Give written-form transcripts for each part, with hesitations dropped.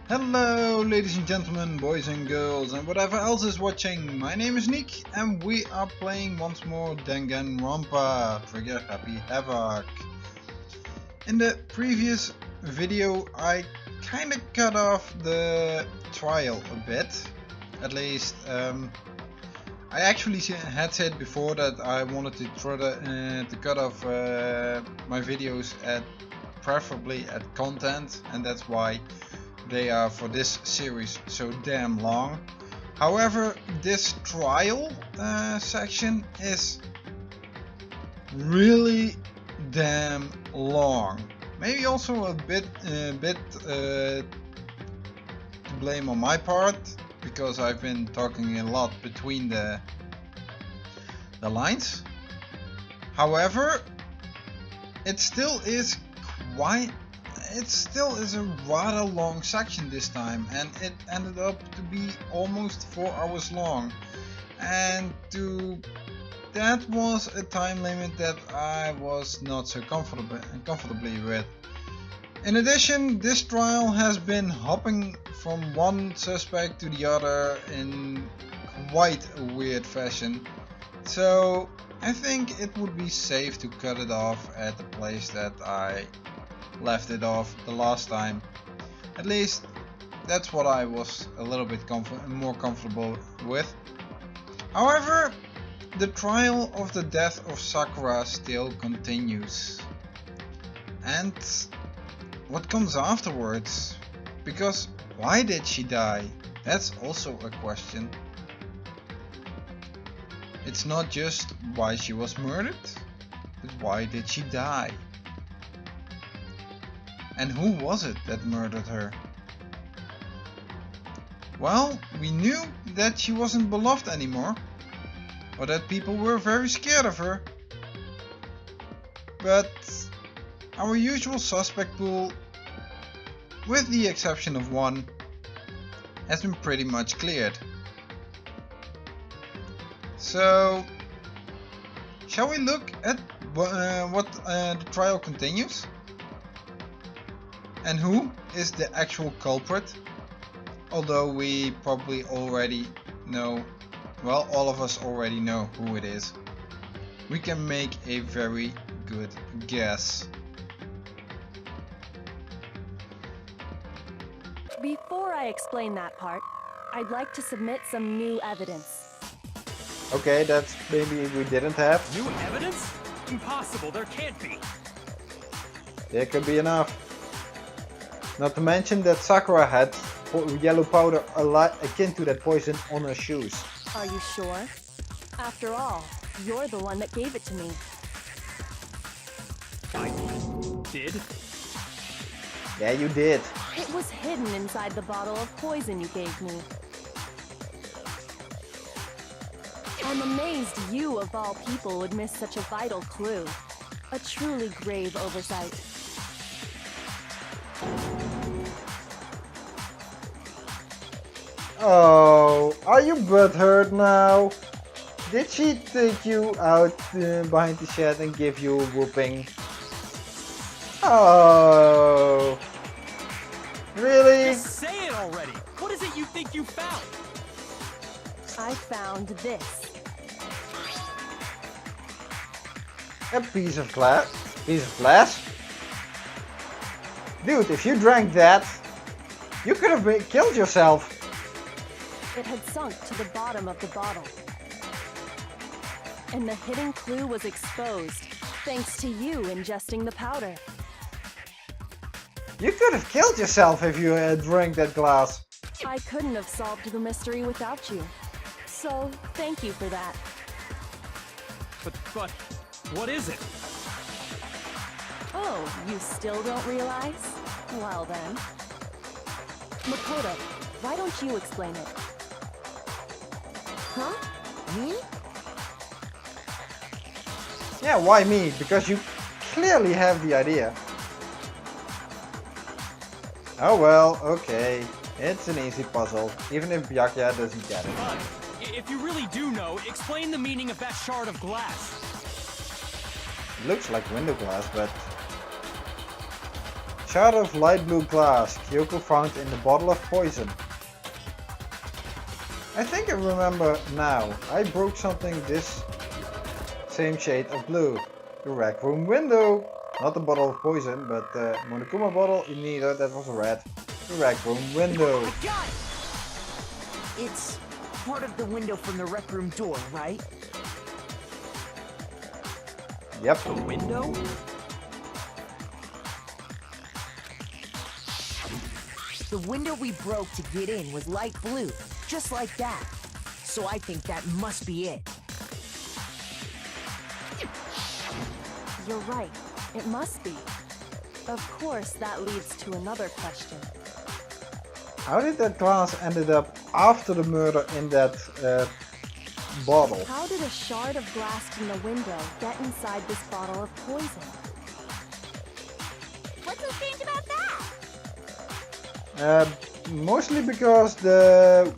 Hello ladies and gentlemen, boys and girls and whatever else is watching. My name is Nick and we are playing once more Danganronpa, trigger Happy Havoc. In the previous video I kinda cut off the trial a bit. At least I actually had said before that I wanted to try to cut off my videos at preferably at content, and that's why they are for this series so damn long. However, this trial section is really damn long. Maybe also a bit to blame on my part, because I've been talking a lot between the lines. However, it still is a rather long section this time, and it ended up to be almost 4 hours long, and that was a time limit that I was not so comfortably with. In addition, this trial has been hopping from one suspect to the other in quite a weird fashion, so I think it would be safe to cut it off at the place that I left it off the last time. At least that's what I was a little bit more comfortable with. However, the trial of the death of Sakura still continues. And what comes afterwards? Because why did she die? That's also a question. It's not just why she was murdered, but why did she die? And who was it that murdered her? Well, we knew that she wasn't beloved anymore, or that people were very scared of her. But our usual suspect pool, with the exception of one, has been pretty much cleared. So, shall we look at what the trial continues? And who is the actual culprit? Although we probably already know, well, all of us already know who it is. We can make a very good guess. Before I explain that part, I'd like to submit some new evidence. Okay, that's maybe we didn't have. New evidence? Impossible, there can't be. There could be enough. Not to mention that Sakura had yellow powder akin to that poison on her shoes. Are you sure? After all, you're the one that gave it to me. I did? Yeah, you did. It was hidden inside the bottle of poison you gave me. I'm amazed you, of all people, would miss such a vital clue. A truly grave oversight. Oh, are you butthurt now? Did she take you out behind the shed and give you a whooping? Oh, really? Just say it already! What is it you think you found? I found this. A piece of glass? Dude, if you drank that, you could have killed yourself. It had sunk to the bottom of the bottle. And the hidden clue was exposed, thanks to you ingesting the powder. You could have killed yourself if you had drank that glass. I couldn't have solved the mystery without you. So, thank you for that. But, what is it? Oh, you still don't realize? Well then. Makoto, why don't you explain it? Huh? Me? Yeah, why me? Because you clearly have the idea. Oh well, okay. It's an easy puzzle, even if Byakuya doesn't get it. But, if you really do know, explain the meaning of that shard of glass. Looks like window glass, but Shard of light blue glass Kyoko found in the bottle of poison. I think I remember now. I broke something this same shade of blue. The rec room window. Not the bottle of poison, but the Monokuma bottle. Neither, that was red. The rec room window. I got it! It's part of the window from the rec room door, right? Yep. The window? The window we broke to get in was light blue, just like that. So I think that must be it. You're right. It must be. Of course, that leads to another question. How did that glass ended up after the murder in that bottle? How did a shard of glass from the window get inside this bottle of poison? What's so strange about that? Mostly because the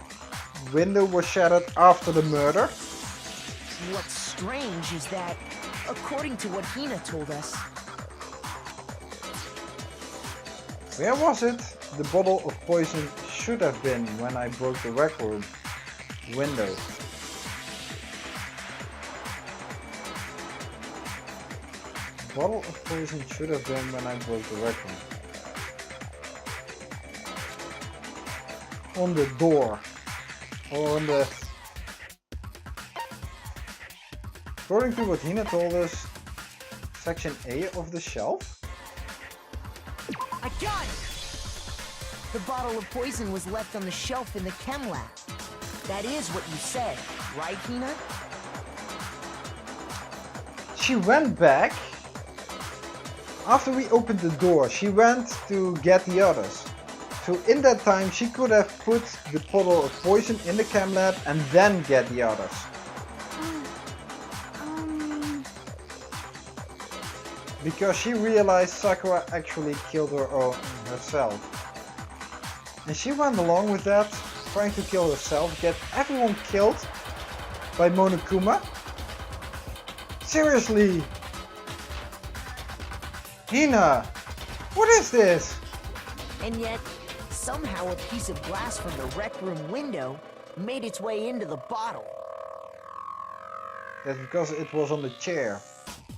window was shattered after the murder. What's strange is that, according to what Hina told us, Where was it? The bottle of poison should have been when I broke the rec room window. Bottle of poison should have been when I broke the rec room. On the door. Or on the... According to what Hina told us, section A of the shelf? I got it! The bottle of poison was left on the shelf in the chem lab. That is what you said, right, Hina? She went back. After we opened the door, she went to get the others. So in that time she could have put the bottle of poison in the chem lab and then get the others. Because she realized Sakura actually killed her herself. And she went along with that, trying to kill herself, get everyone killed by Monokuma. Seriously! Hina! What is this? And yet, somehow a piece of glass from the rec room window made its way into the bottle. That's because it was on the chair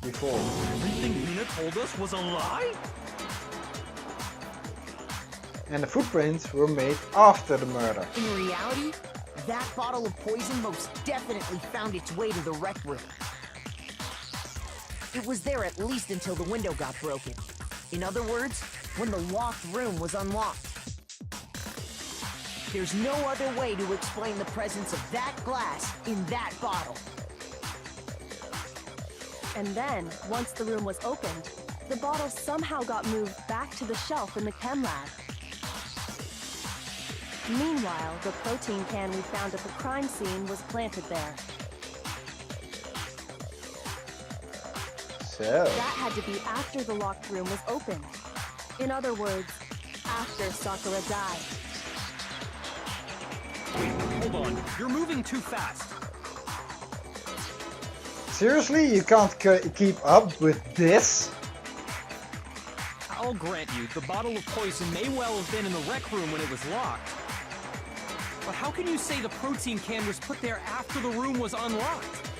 before. Everything Hina told us was a lie? And the footprints were made after the murder. In reality, that bottle of poison most definitely found its way to the rec room. It was there at least until the window got broken. In other words, when the locked room was unlocked. There's no other way to explain the presence of that glass in that bottle. And then, once the room was opened, the bottle somehow got moved back to the shelf in the chem lab. Meanwhile, the protein can we found at the crime scene was planted there. So... That had to be after the locked room was opened. In other words, after Sakura died. Wait, hold on. You're moving too fast. Seriously, you can't keep up with this? I'll grant you, the bottle of poison may well have been in the rec room when it was locked. But how can you say the protein can was put there after the room was unlocked?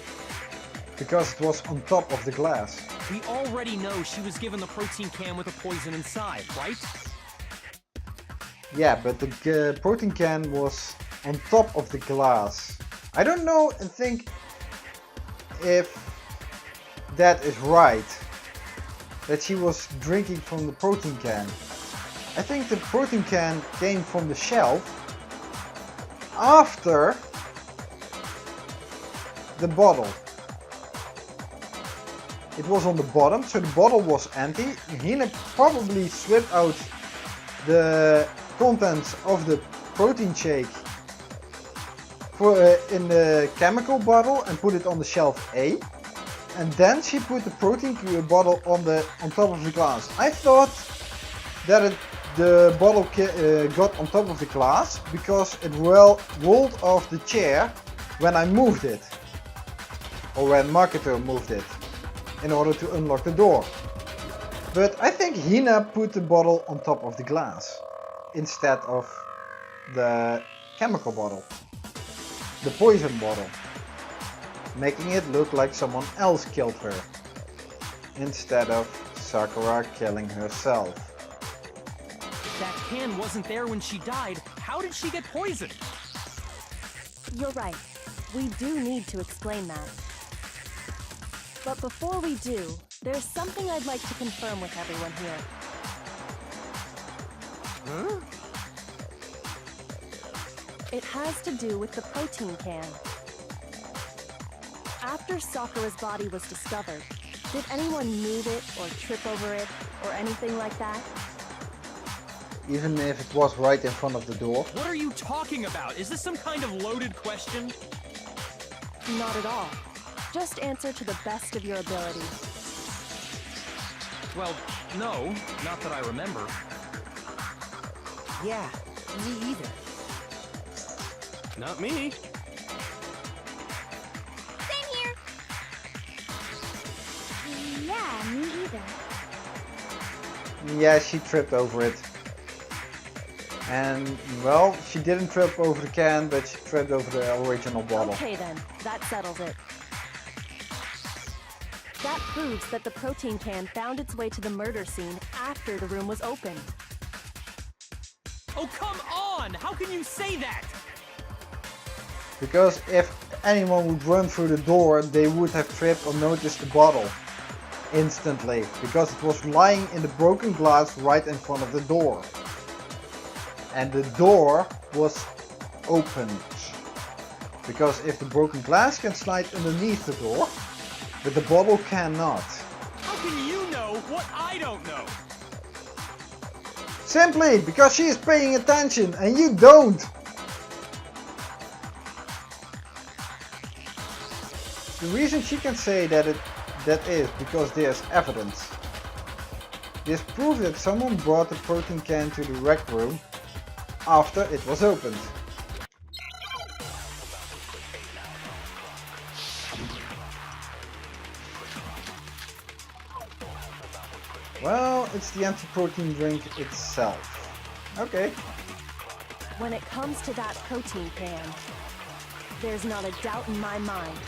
Because it was on top of the glass. We already know she was given the protein can with the poison inside, right? Yeah, but the protein can was on top of the glass. I don't know and think if that is right. That she was drinking from the protein can. I think the protein can came from the shelf after the bottle. It was on the bottom, so the bottle was empty. Hina probably swept out the contents of the protein shake in the chemical bottle and put it on the shelf A. And then she put the protein bottle on top of the glass. I thought that the bottle got on top of the glass because it rolled off the chair when I moved it. Or when Marketer moved it. In order to unlock the door. But I think Hina put the bottle on top of the glass instead of the chemical bottle, the poison bottle, making it look like someone else killed her instead of Sakura killing herself. If that can wasn't there when she died, how did she get poisoned? You're right. We do need to explain that. But before we do, there's something I'd like to confirm with everyone here. Huh? It has to do with the protein can. After Sakura's body was discovered, did anyone move it or trip over it or anything like that? Even if it was right in front of the door. What are you talking about? Is this some kind of loaded question? Not at all. Just answer to the best of your ability. Well, no, not that I remember. Yeah, me either. Not me. Same here. Yeah, me either. Yeah, she tripped over it. And, well, she didn't trip over the can, but she tripped over the original bottle. Okay then, that settles it. That proves that the protein can found its way to the murder scene after the room was opened. Oh, come on! How can you say that? Because if anyone would run through the door, they would have tripped or noticed the bottle instantly, because it was lying in the broken glass right in front of the door. And the door was opened. Because if the broken glass can slide underneath the door, but the bottle cannot. How can you know what I don't know? Simply because she is paying attention and you don't. The reason she can say that is because there's evidence. This proves that someone brought the protein can to the rec room after it was opened. Well, it's the anti-protein drink itself. Okay. When it comes to that protein can, there's not a doubt in my mind.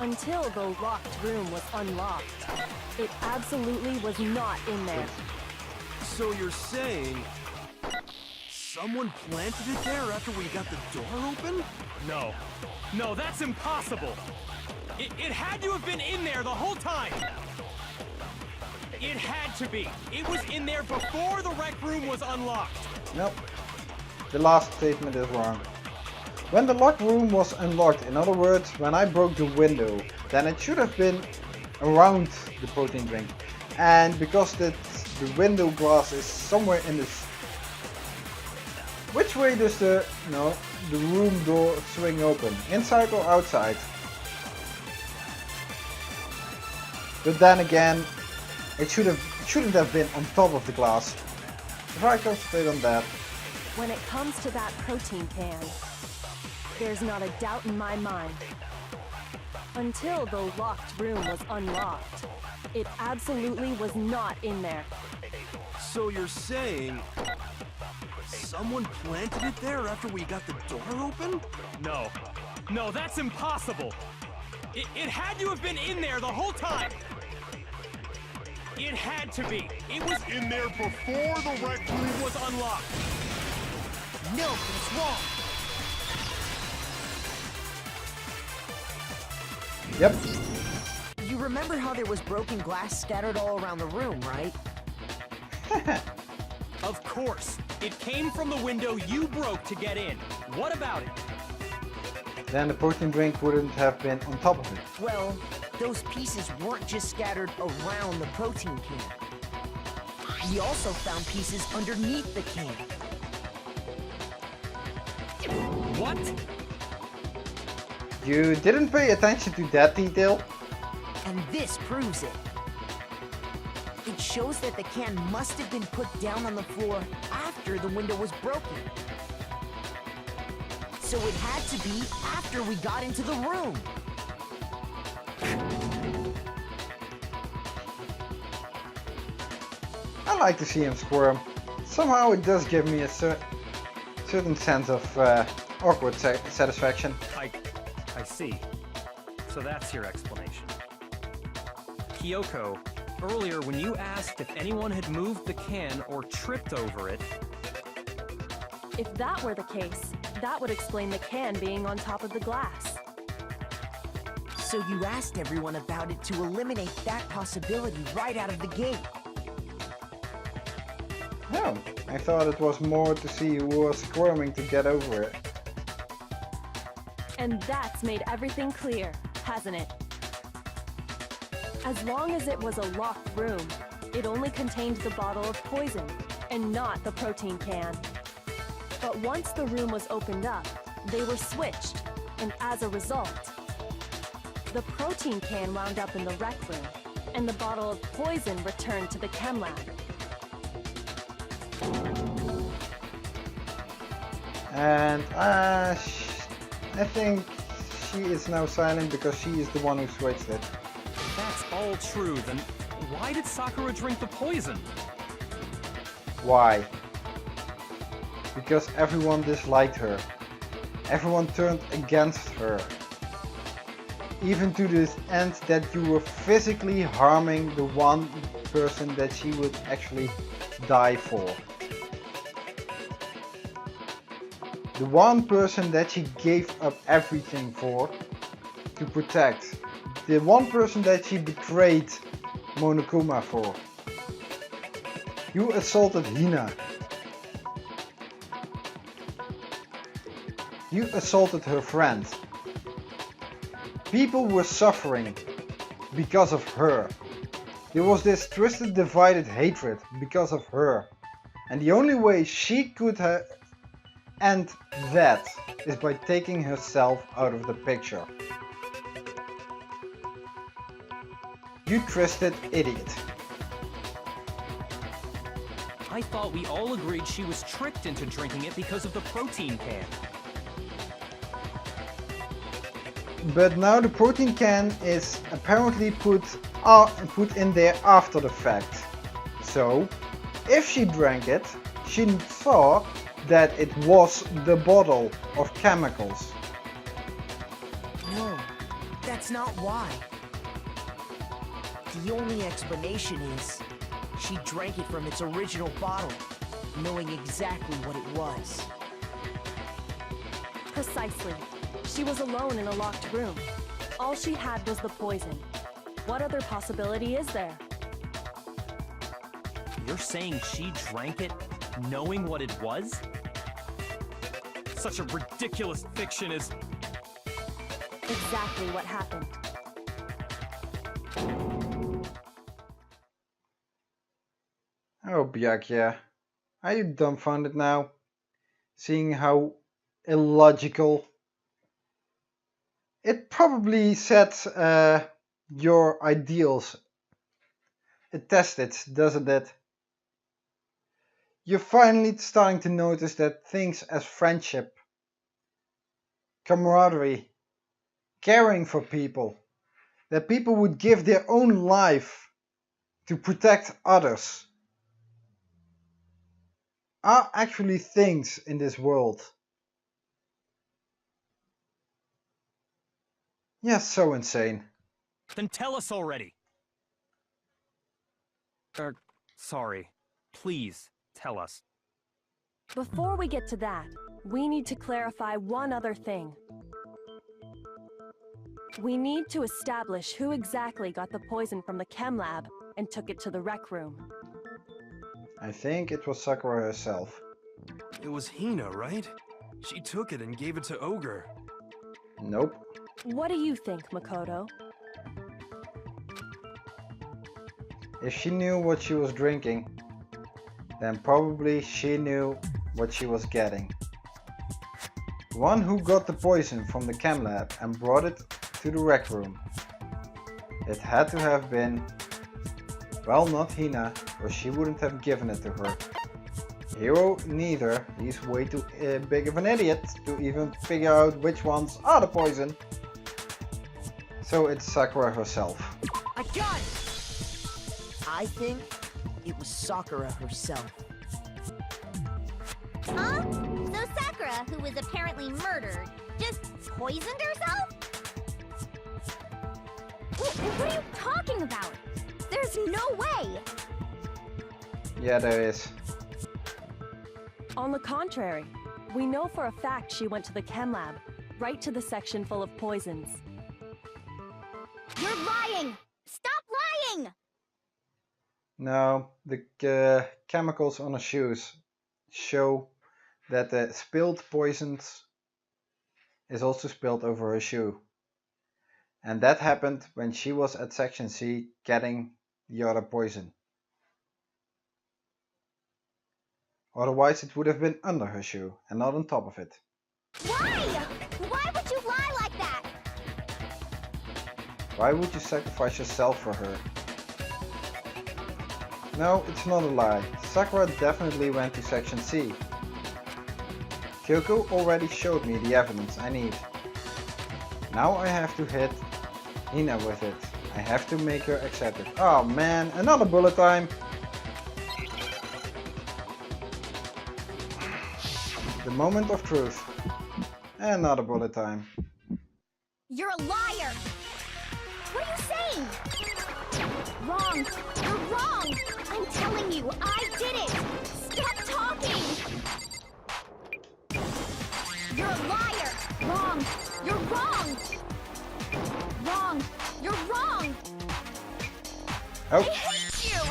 Until the locked room was unlocked, it absolutely was not in there. So you're saying someone planted it there after we got the door open? No. No, that's impossible! It had to have been in there the whole time! It had to be! It was in there before the rec room was unlocked! Nope. The last statement is wrong. When the locked room was unlocked, in other words, when I broke the window, then it should have been around the protein drink. And because the window glass is somewhere in this... Which way does the room door swing open? Inside or outside? But then again, it shouldn't have been on top of the glass. If I concentrate on that. When it comes to that protein can, there's not a doubt in my mind. Until the locked room was unlocked, it absolutely was not in there. So you're saying someone planted it there after we got the door open? No. No, that's impossible! It had to have been in there the whole time! It had to be! It was in there before the rec room was unlocked! No, it's wrong. Yep. You remember how there was broken glass scattered all around the room, right? Of course! It came from the window you broke to get in. What about it? Then the protein drink wouldn't have been on top of it. Well, those pieces weren't just scattered around the protein can. We also found pieces underneath the can. What? You didn't pay attention to that detail? And this proves it. It shows that the can must have been put down on the floor after the window was broken. So it had to be after we got into the room. I like to see him squirm. Somehow it does give me a certain sense of awkward satisfaction. I see. So that's your explanation. Kyoko, earlier when you asked if anyone had moved the can or tripped over it... If that were the case, that would explain the can being on top of the glass. So you asked everyone about it to eliminate that possibility right out of the gate. No, I thought it was more to see who was squirming to get over it. And that's made everything clear, hasn't it? As long as it was a locked room, it only contained the bottle of poison, and not the protein can. But once the room was opened up, they were switched, and as a result, the protein can wound up in the rec room, and the bottle of poison returned to the chem lab. And I think she is now silent because she is the one who switched it. If that's all true, then why did Sakura drink the poison? Why? Because everyone disliked her. Everyone turned against her. Even to the end that you were physically harming the one person that she would actually die for. The one person that she gave up everything for to protect. The one person that she betrayed Monokuma for. You assaulted Hina. You assaulted her friend. People were suffering because of her. There was this twisted, divided hatred because of her. And the only way she could end that is by taking herself out of the picture. You twisted idiot. I thought we all agreed she was tricked into drinking it because of the protein can. But now the protein can is apparently put in there after the fact. So, if she drank it, she saw that it was the bottle of chemicals. No, that's not why. The only explanation is she drank it from its original bottle, knowing exactly what it was. Precisely. She was alone in a locked room. All she had was the poison. What other possibility is there? You're saying she drank it knowing what it was? Such a ridiculous fiction is... Exactly what happened. Oh Byakuya, are you dumbfounded now? Seeing how illogical it probably sets your ideals. It tested, doesn't it? You're finally starting to notice that things as friendship, camaraderie, caring for people, that people would give their own life to protect others, are actually things in this world. Yeah, so insane. Then tell us already! Sorry. Please, tell us. Before we get to that, we need to clarify one other thing. We need to establish who exactly got the poison from the chem lab and took it to the rec room. I think it was Sakura herself. It was Hina, right? She took it and gave it to Ogre. Nope. What do you think, Makoto? If she knew what she was drinking, then probably she knew what she was getting. The one who got the poison from the chem lab and brought it to the rec room. It had to have been, well, not Hina, or she wouldn't have given it to her. Hiro neither, he's way too big of an idiot to even figure out which ones are the poison. So it's Sakura herself. I got it! I think it was Sakura herself. Huh? So Sakura, who was apparently murdered, just poisoned herself? What are you talking about? There's no way! Yeah, there is. On the contrary, we know for a fact she went to the chem lab, right to the section full of poisons. You're lying! Stop lying! No, the chemicals on her shoes show that the spilled poisons is also spilled over her shoe. And that happened when she was at section C getting the other poison. Otherwise it would have been under her shoe and not on top of it. Why? Why would you lie like that? Why would you sacrifice yourself for her? No, it's not a lie. Sakura definitely went to section C. Kyoko already showed me the evidence I need. Now I have to hit Hina with it. I have to make her accept it. Oh man, another bullet time! The moment of truth. Another bullet time. You're a liar! What are you saying? Wrong! You're wrong! I'm telling you, I did it! Stop talking! You're a liar! Wrong! You're wrong! Wrong! You're wrong! I Oh, hate you!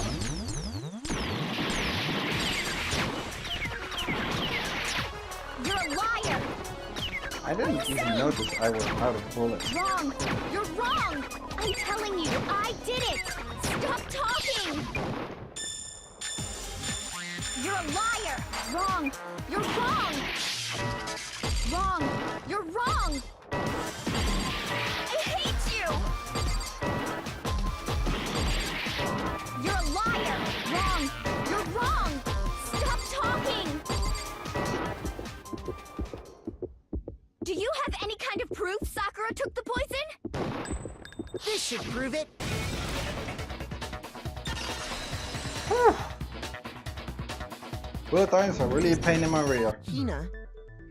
You're a liar! I didn't even notice I was out of bullets. Wrong! You're wrong! I'm telling you, I did it! Stop talking! You're a liar! Wrong! You're wrong! Wrong! You're wrong! I hate you! You're a liar! Wrong! You're wrong! Stop talking! Do you have any kind of proof Sakura took the poison? This should prove it. Bullet times are really a pain in my rear. Hina,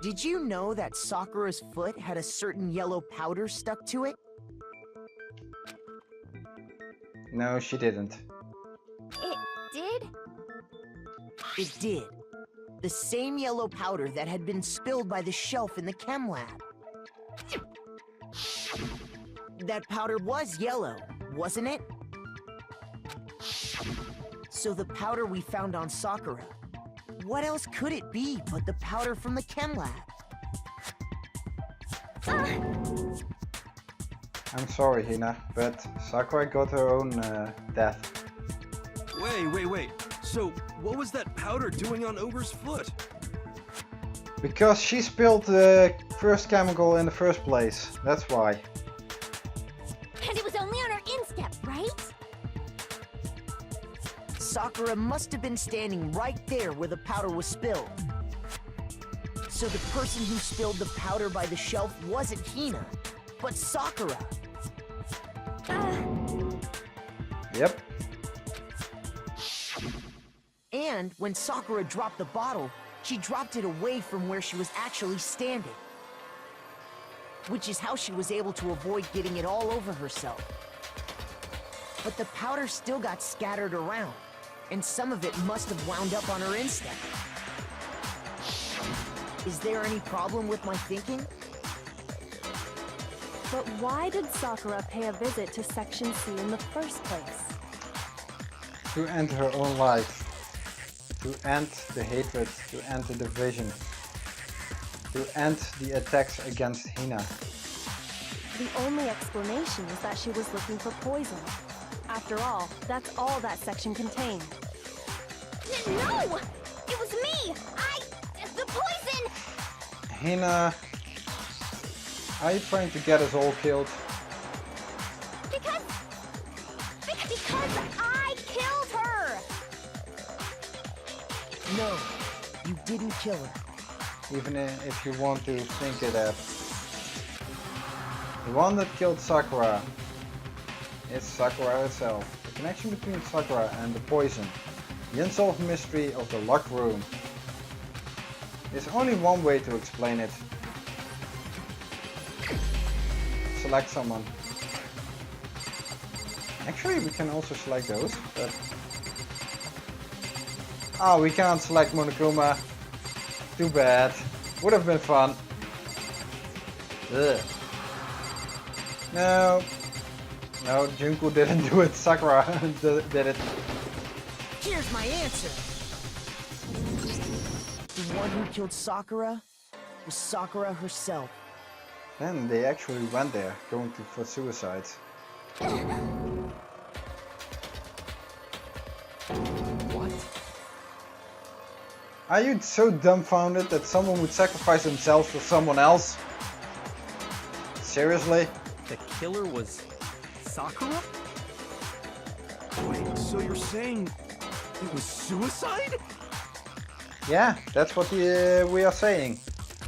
did you know that Sakura's foot had a certain yellow powder stuck to it? No, she didn't. It did? It did. The same yellow powder that had been spilled by the shelf in the chem lab. That powder was yellow, wasn't it? So the powder we found on Sakura, what else could it be but the powder from the chem lab? I'm sorry, Hina, but Sakura got her own death. Wait. So, what was that powder doing on Ogre's foot? Because she spilled the first chemical in the first place. That's why. And it was only on her instep, right? Sakura must have been standing right there where the powder was spilled. So the person who spilled the powder by the shelf wasn't Hina, but Sakura. Yep. And when Sakura dropped the bottle, she dropped it away from where she was actually standing. Which is how she was able to avoid getting it all over herself. But the powder still got scattered around, and some of it must have wound up on her instep. Is there any problem with my thinking? But why did Sakura pay a visit to Section C in the first place? To end her own life. To end the hatred, to end the division. To end the attacks against Hina. The only explanation is that she was looking for poison. After all, that's all that section contained. No! It was me! The poison! Hina, are you trying to get us all killed? Because I killed her! No, you didn't kill her. Even if you want to think it up. The one that killed Sakura is Sakura herself. The connection between Sakura and the poison The unsolved mystery of the locked room. There's only one way to explain it. Select someone. Actually, we can also select those, but... Oh, we can't select Monokuma. Too bad. Would have been fun. Ugh. No. No, Junko didn't do it. Sakura did it. Here's my answer. The one who killed Sakura was Sakura herself. Then they actually went there, going for suicide. What? Are you so dumbfounded that someone would sacrifice themselves for someone else? Seriously? The killer was Sakura? Wait, so you're saying it was suicide? Yeah, that's what we are saying.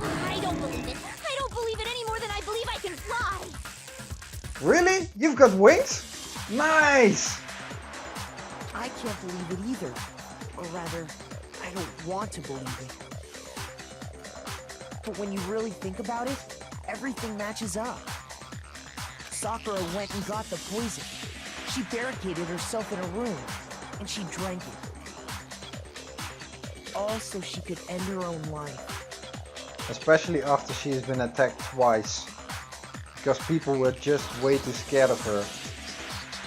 I don't believe it. I don't believe it any more than I believe I can fly. Really? You've got wings? Nice! I can't believe it either. Or rather, I don't want to believe it. But when you really think about it, everything matches up. Sakura went and got the poison. She barricaded herself in a room, and she drank it. All so she could end her own life. Especially after she has been attacked twice. Because people were just way too scared of her.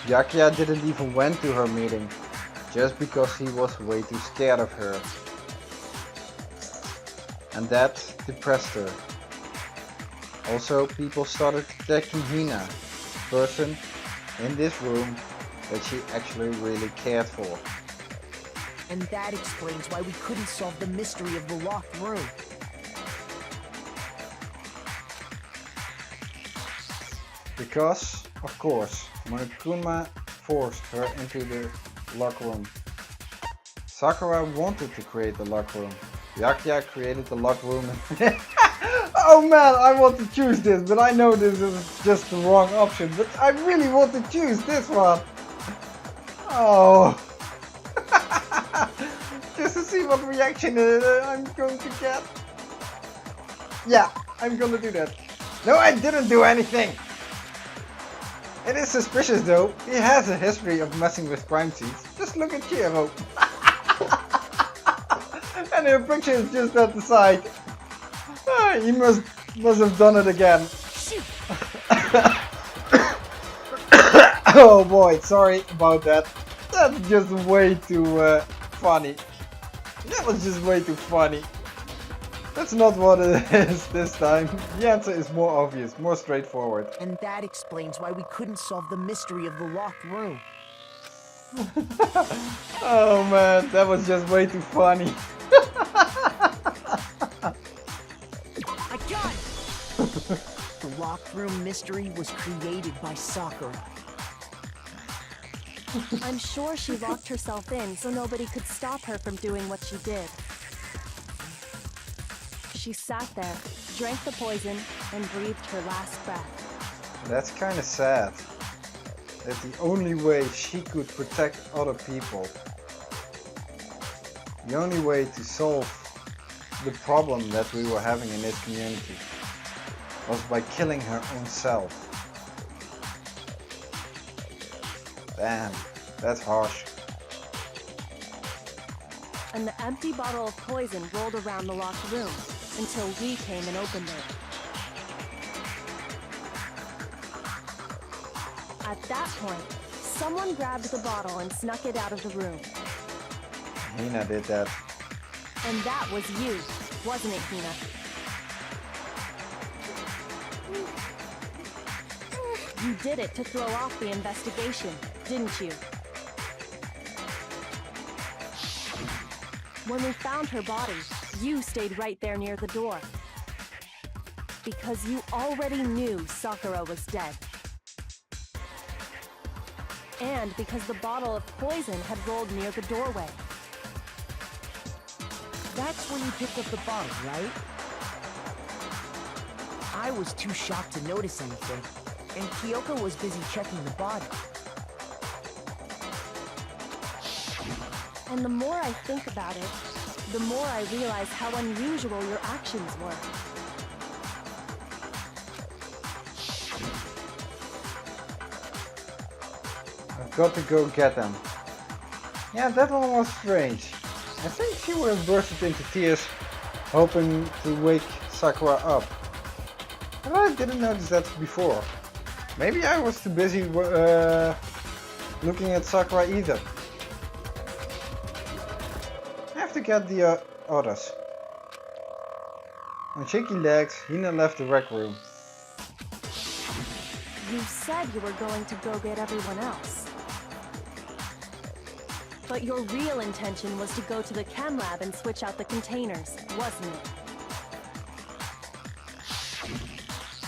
Yakuya didn't even went to her meeting. Just because he was way too scared of her. And that depressed her. Also, people started attacking Hina, the person in this room that she actually really cared for. And that explains why we couldn't solve the mystery of the locked room. Because, of course, Monokuma forced her into the lock room. Sakura wanted to create the lock room. Yakuya created the lock room. Oh man, I want to choose this, but I know this is just the wrong option. But I really want to choose this one. Oh. Just to see what reaction I'm going to get. Yeah, I'm gonna do that. No, I didn't do anything. It is suspicious though. He has a history of messing with crime scenes. Just look at Chiro. And her picture is just at the side. He must have done it again. Oh boy, sorry about that. That's just way too funny. That was just way too funny. That's not what it is this time. The answer is more obvious, more straightforward. And that explains why we couldn't solve the mystery of the locked room. Oh man, that was just way too funny. I got it! The locked room mystery was created by Sakura. I'm sure she locked herself in so nobody could stop her from doing what she did. She sat there, drank the poison, and breathed her last breath. That's kind of sad. That the only way she could protect other people, the only way to solve the problem that we were having in this community, was by killing her own self. Damn, that's harsh. And the empty bottle of poison rolled around the locked room until we came and opened it. At that point, someone grabbed the bottle and snuck it out of the room. Hina did that. And that was you, wasn't it, Hina? You did it to throw off the investigation, didn't you? When we found her body, you stayed right there near the door. Because you already knew Sakura was dead. And because the bottle of poison had rolled near the doorway. That's when you picked up the bottle, right? I was too shocked to notice anything, and Kyoko was busy checking the body. And the more I think about it, the more I realize how unusual your actions were. I've got to go get them. Yeah, that one was strange. I think she would have bursted into tears, hoping to wake Sakura up. But I didn't notice that before. Maybe I was too busy looking at Sakura either. I have to get the others. On shaky legs, Hina left the rec room. You said you were going to go get everyone else. But your real intention was to go to the chem lab and switch out the containers, wasn't it?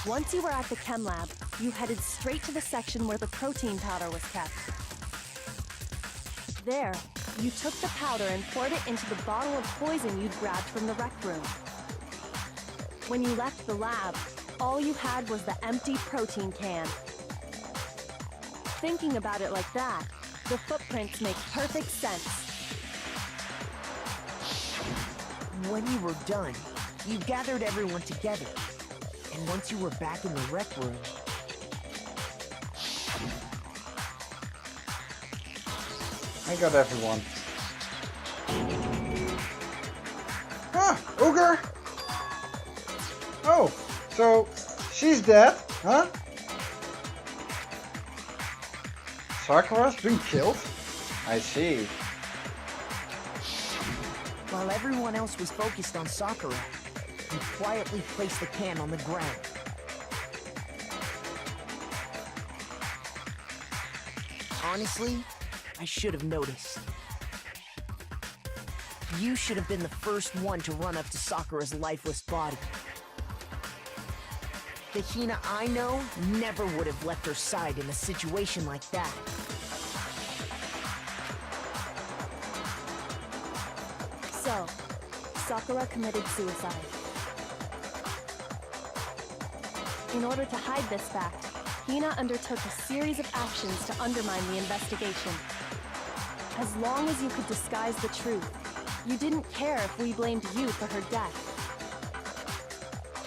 Once you were at the chem lab, you headed straight to the section where the protein powder was kept. There, you took the powder and poured it into the bottle of poison you'd grabbed from the rec room. When you left the lab, all you had was the empty protein can. Thinking about it like that, the footprints make perfect sense. When you were done, you gathered everyone together. And once you were back in the rec room... I got everyone. Ah, Ogre! Oh, so she's dead, huh? Sakura's been killed? I see. While everyone else was focused on Sakura, you quietly placed the can on the ground. Honestly, I should have noticed. You should have been the first one to run up to Sakura's lifeless body. The Hina I know never would have left her side in a situation like that. So, Sakura committed suicide. In order to hide this fact, Hina undertook a series of actions to undermine the investigation. As long as you could disguise the truth, you didn't care if we blamed you for her death.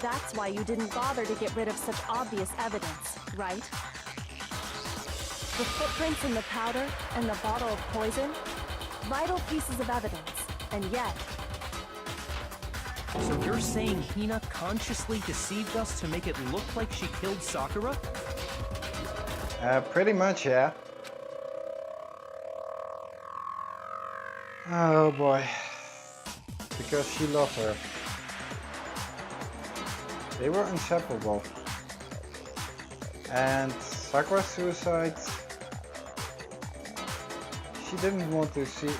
That's why you didn't bother to get rid of such obvious evidence, right? The footprints in the powder and the bottle of poison? Vital pieces of evidence, and yet... So you're saying Hina consciously deceived us to make it look like she killed Sakura? Pretty much, yeah. Oh boy. Because she loved her. They were inseparable. And Sakura's suicide... She didn't want to see,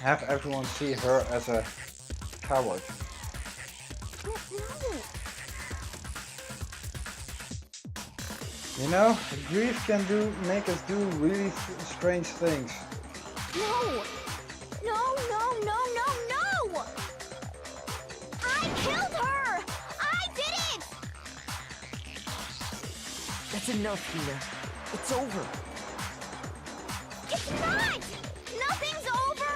have everyone see her as a coward. You know, grief can make us do really strange things. No! No, no, no, no, no! I killed her! I did it! That's enough, Hina. It's over. It's not! Nothing's over!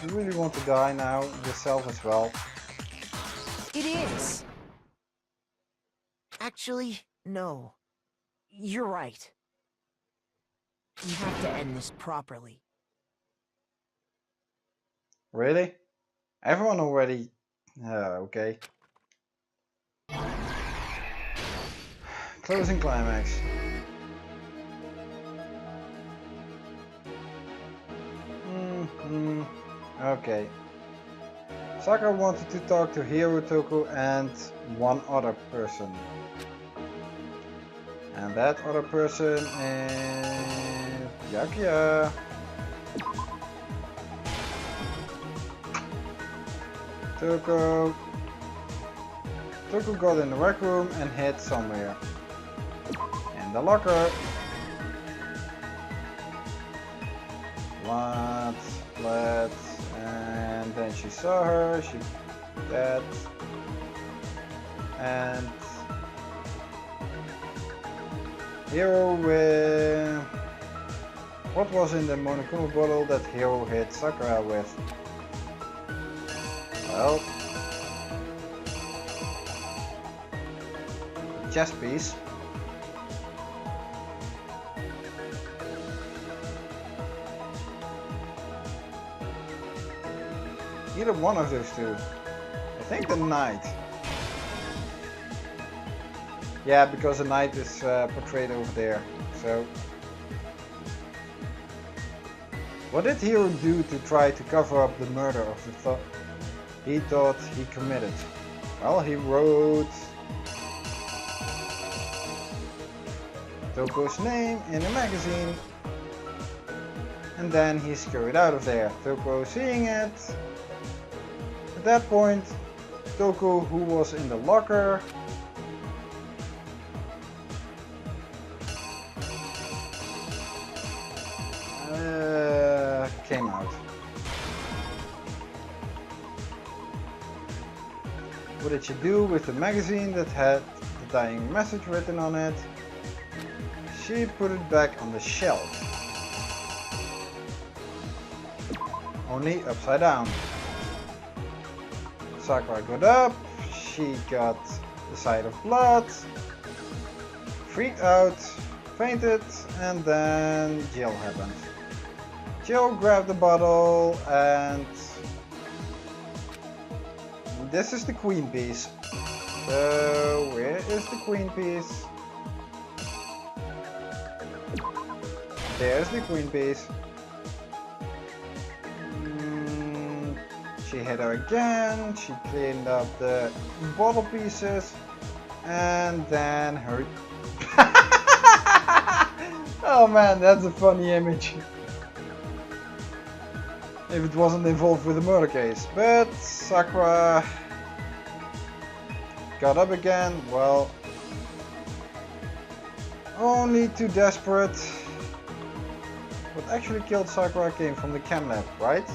You really want to die now, yourself as well? It is. Actually, no. You're right. You have to end this properly. Really? Everyone already... okay. Closing climax. Okay. Sakura wanted to talk to Hirotoku and one other person. And that other person is... Yakuya. Toku got in the rec room and hid somewhere. In the locker. Let's, and then she saw her, she dead. And Hiro What was in the Monokuma bottle that Hiro hit Sakura with? Well, chess piece. Either one of those two. I think the knight. Yeah, because the knight is portrayed over there. So, what did Hiro do to try to cover up the murder of the he thought he committed? Well, he wrote Toko's name in a magazine, and then he scurried out of there. Toko seeing it. At that point, Toko, who was in the locker, came out. What did she do with the magazine that had the dying message written on it? She put it back on the shelf. Only upside down. Sakura got up, she got the sight of blood, freaked out, fainted, and then Jill happened. Jill grabbed the bottle, and this is the queen piece. So where is the queen piece? There's the queen piece. She hit her again, she cleaned up the bottle pieces, and then her... Oh man, that's a funny image. If it wasn't involved with a murder case. But Sakura got up again. Well, only too desperate. What actually killed Sakura came from the chem lab, right?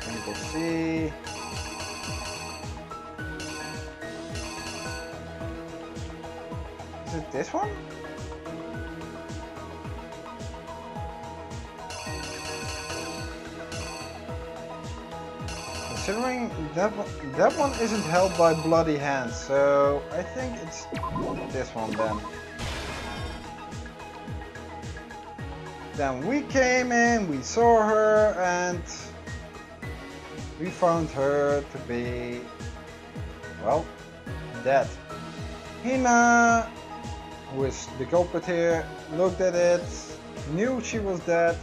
Chemical C. Is it this one? Considering that one isn't held by bloody hands, so I think it's this one then. Then we came in, we saw her, and we found her to be, well, dead. Hina, who is the culprit here, looked at it, knew she was dead,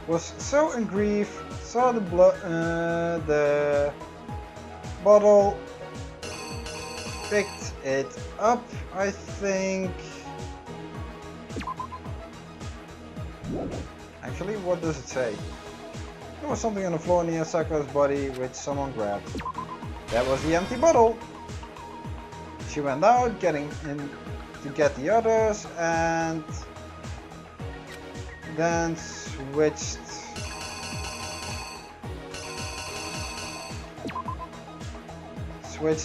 was so in grief, saw the the bottle, picked it up, I think. Actually, what does it say? There was something on the floor near Sakura's body which someone grabbed. That was the empty bottle. She went out, getting in to get the others, and then switched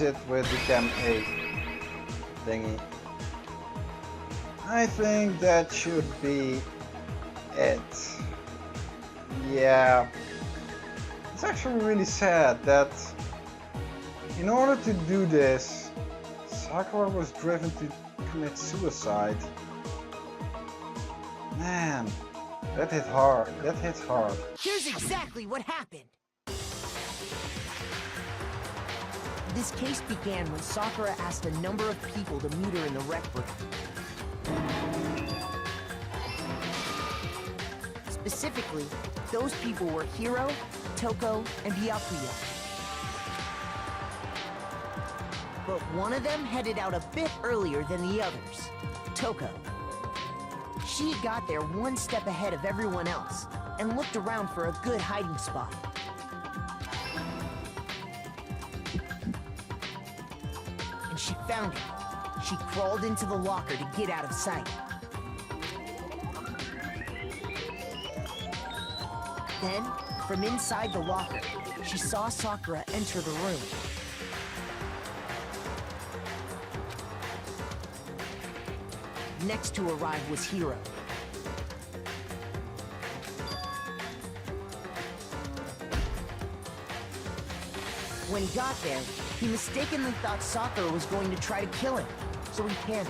it with the Chem A thingy. I think that should be it. Yeah. It's actually really sad that in order to do this, Sakura was driven to commit suicide. Man, that hit hard. That hits hard. Here's exactly what happened. This case began when Sakura asked a number of people to meet her in the rec room. Specifically, those people were Hiro, Toko, and Byakuya. But one of them headed out a bit earlier than the others, Toko. She got there one step ahead of everyone else and looked around for a good hiding spot. And she found it. She crawled into the locker to get out of sight. Then, from inside the locker, she saw Sakura enter the room. Next to arrive was Hiro. When he got there, he mistakenly thought Sakura was going to try to kill him, so he panicked.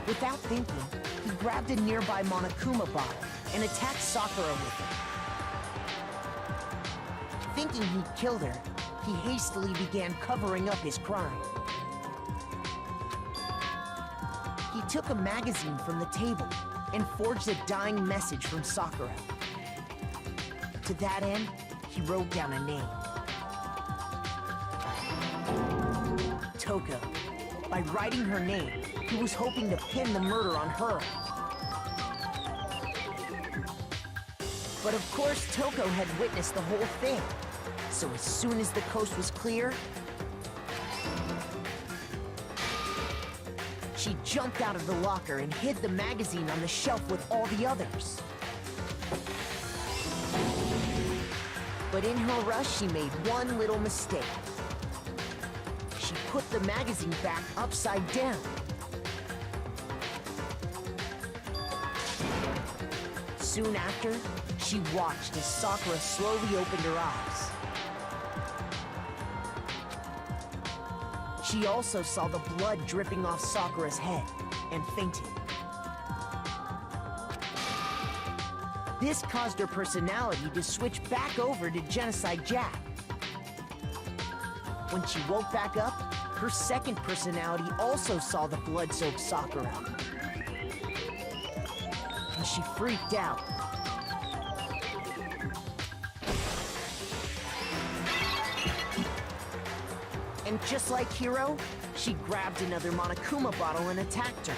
Without thinking, he grabbed a nearby Monokuma bottle and attacked Sakura with it. Thinking he'd killed her, he hastily began covering up his crime. He took a magazine from the table and forged a dying message from Sakura. To that end, he wrote down a name. Toko. By writing her name, he was hoping to pin the murder on her. But of course, Toko had witnessed the whole thing. So as soon as the coast was clear, she jumped out of the locker and hid the magazine on the shelf with all the others. But in her rush, she made one little mistake. She put the magazine back upside down. Soon after, she watched as Sakura slowly opened her eyes. She also saw the blood dripping off Sakura's head and fainted. This caused her personality to switch back over to Genocide Jack. When she woke back up, her second personality also saw the blood-soaked Sakura. And she freaked out. And just like Hiro, she grabbed another Monokuma bottle and attacked her.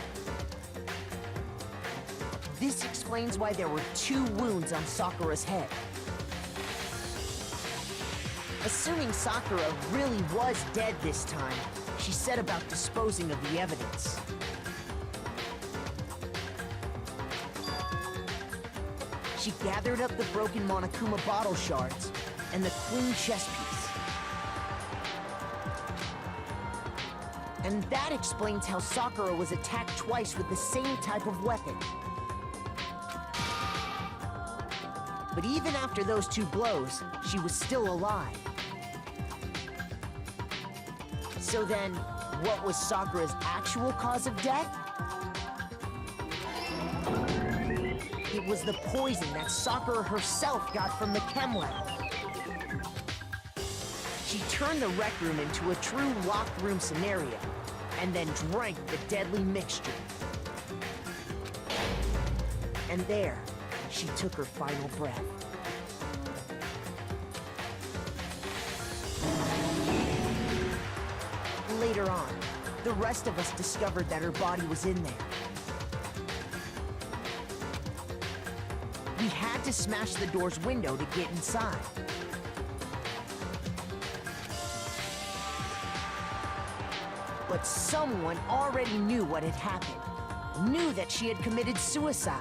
This explains why there were 2 wounds on Sakura's head. Assuming Sakura really was dead this time, she set about disposing of the evidence. She gathered up the broken Monokuma bottle shards and the queen chess piece. And that explains how Sakura was attacked twice with the same type of weapon. But even after those 2 blows, she was still alive. So then, what was Sakura's actual cause of death? It was the poison that Sakura herself got from the chem lab. She turned the rec room into a true locked room scenario, and then drank the deadly mixture. And there, she took her final breath. Later on, the rest of us discovered that her body was in there. We had to smash the door's window to get inside. But someone already knew what had happened, knew that she had committed suicide.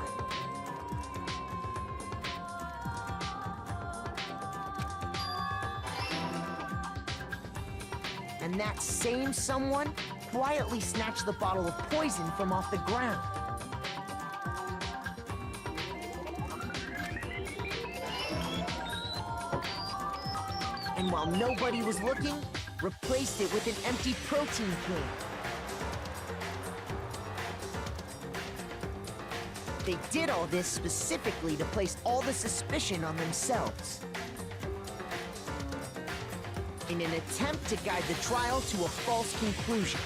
And that same someone quietly snatched the bottle of poison from off the ground. And while nobody was looking, replaced it with an empty protein can. They did all this specifically to place all the suspicion on themselves, in an attempt to guide the trial to a false conclusion.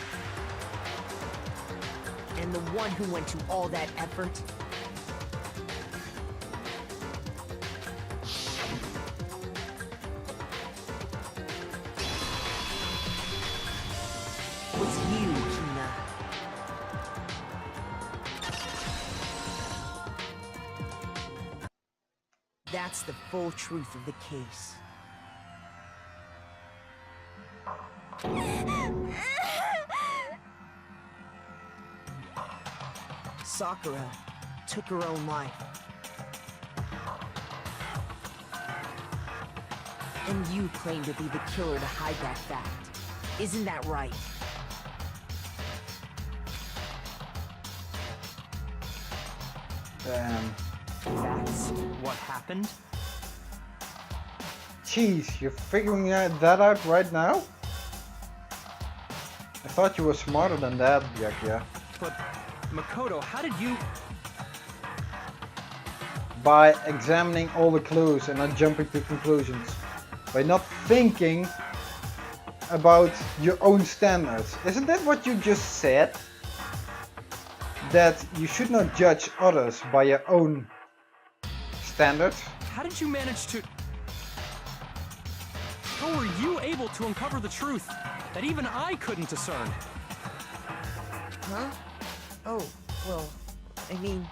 And the one who went to all that effort was you, Kina. That's the full truth of the case. Sakura took her own life. And you claim to be the killer to hide that fact. Isn't that right? Damn. That's what happened? Jeez, you're figuring that out right now? I thought you were smarter than that, Byakuya. But, Makoto, how did you... By examining all the clues and not jumping to conclusions. By not thinking about your own standards. Isn't that what you just said? That you should not judge others by your own standards? How did you manage to... How were you able to uncover the truth that even I couldn't discern? Huh? Oh, well, I mean...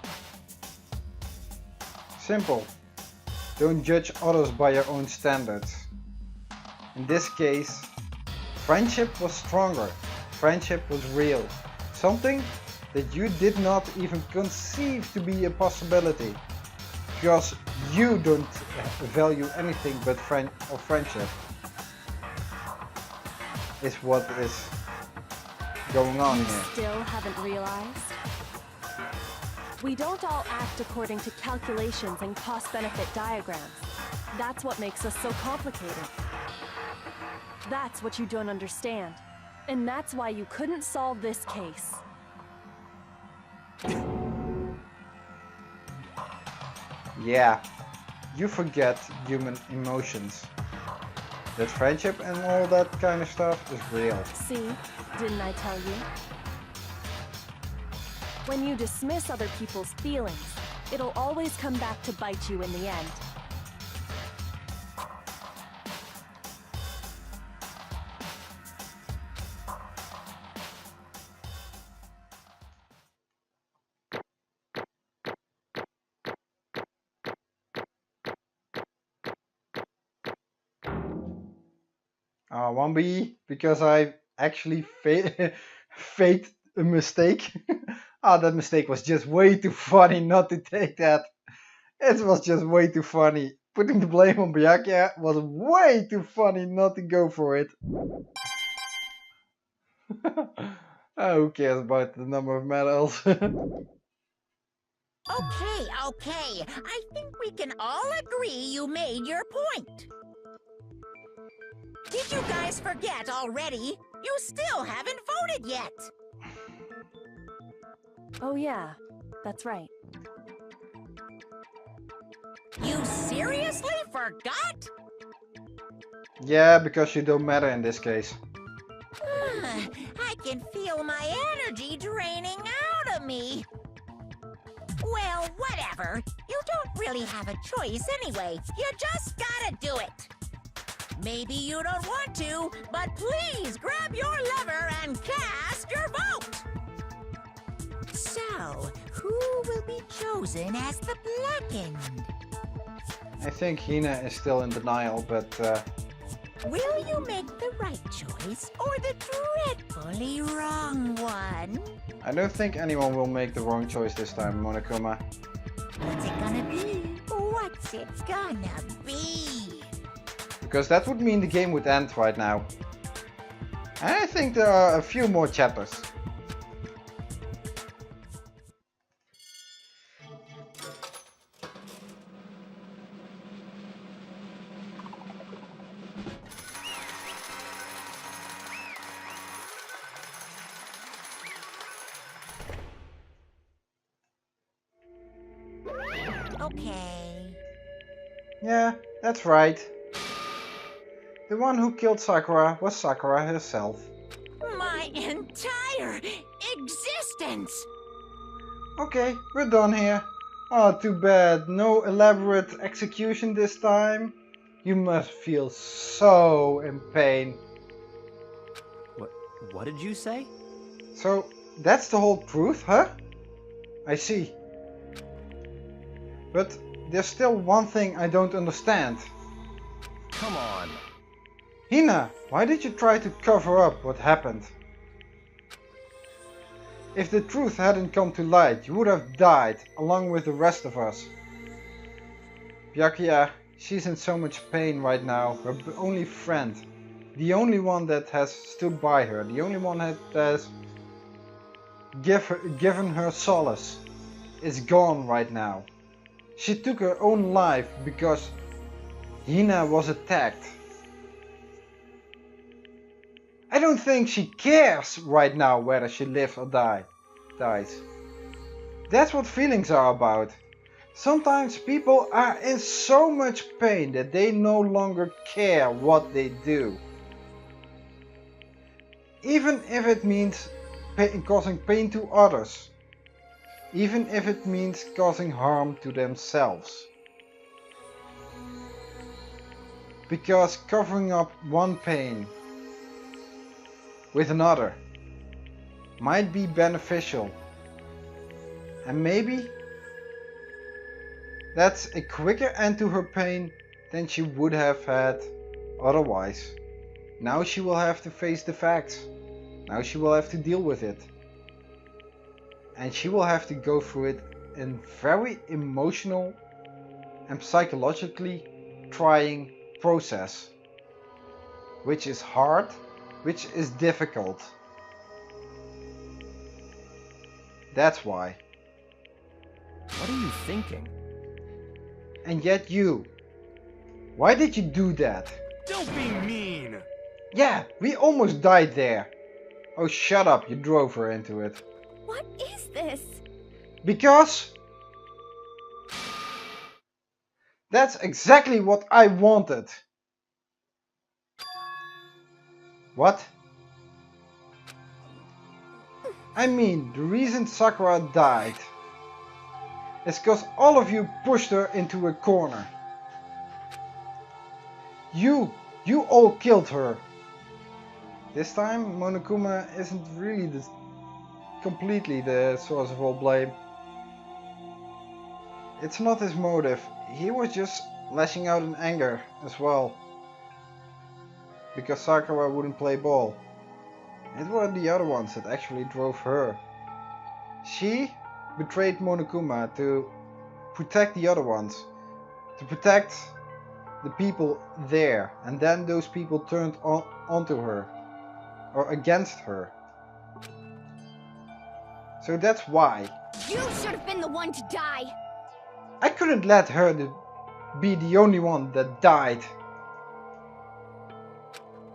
Simple. Don't judge others by your own standards. In this case, friendship was stronger. Friendship was real. Something that you did not even conceive to be a possibility. Because you don't value anything but friendship. Is what is going on You here. still haven't realized? We don't all act according to calculations and cost-benefit diagrams. That's what makes us so complicated. That's what you don't understand. And that's why you couldn't solve this case. Yeah, you forget human emotions. That friendship and all that kind of stuff is real. See? Didn't I tell you? When you dismiss other people's feelings, it'll always come back to bite you in the end. One B, because I actually faked a mistake. That mistake was just way too funny not to take that. It was just way too funny. Putting the blame on Byakuya was way too funny not to go for it. Who cares about the number of medals? Okay, I think we can all agree you made your point. Did you guys forget already? You still haven't voted yet. Oh yeah, that's right. You seriously forgot? Yeah, because you don't matter in this case. I can feel my energy draining out of me. Well, whatever. You don't really have a choice anyway. You just gotta do it. Maybe you don't want to, but please grab your lever and cast your vote. So, who will be chosen as the blackened? I think Hina is still in denial, but Will you make the right choice or the dreadfully wrong one? I don't think anyone will make the wrong choice this time, Monokuma. What's it gonna be? What's it gonna be? Because that would mean the game would end right now. And I think there are a few more chapters. Okay. Yeah, that's right. The one who killed Sakura was Sakura herself. My entire existence! Okay, we're done here. Oh, too bad. No elaborate execution this time. You must feel so in pain. What did you say? So, that's the whole truth, huh? I see. But there's still one thing I don't understand. Come on. Hina, why did you try to cover up what happened? If the truth hadn't come to light, you would have died along with the rest of us. Byakuya, She's in so much pain right now. Her only friend, the only one that has stood by her, the only one that has given her solace, is gone right now. She took her own life because Hina was attacked. I don't think she cares right now whether she lives or dies. That's what feelings are about. Sometimes people are in so much pain that they no longer care what they do. Even if it means causing pain to others. Even if it means causing harm to themselves. Because covering up one pain with another might be beneficial. And maybe that's a quicker end to her pain than she would have had otherwise. Now she will have to face the facts. Now she will have to deal with it. And she will have to go through it in very emotional and psychologically trying process. Which is hard, which is difficult. That's why. What are you thinking? And yet you. Why did you do that? Don't be mean! Yeah, we almost died there. Oh, shut up, you drove her into it. What is this? Because that's exactly what I wanted. What? I mean, the reason Sakura died is because all of you pushed her into a corner. You all killed her. This time Monokuma isn't really completely the source of all blame. It's not his motive. He was just lashing out in anger as well. Because Sakura wouldn't play ball. It were the other ones that actually drove her. She betrayed Monokuma to protect the other ones. To protect the people there. And then those people turned onto her. Or against her. So that's why. You should have been the one to die. I couldn't let her be the only one that died.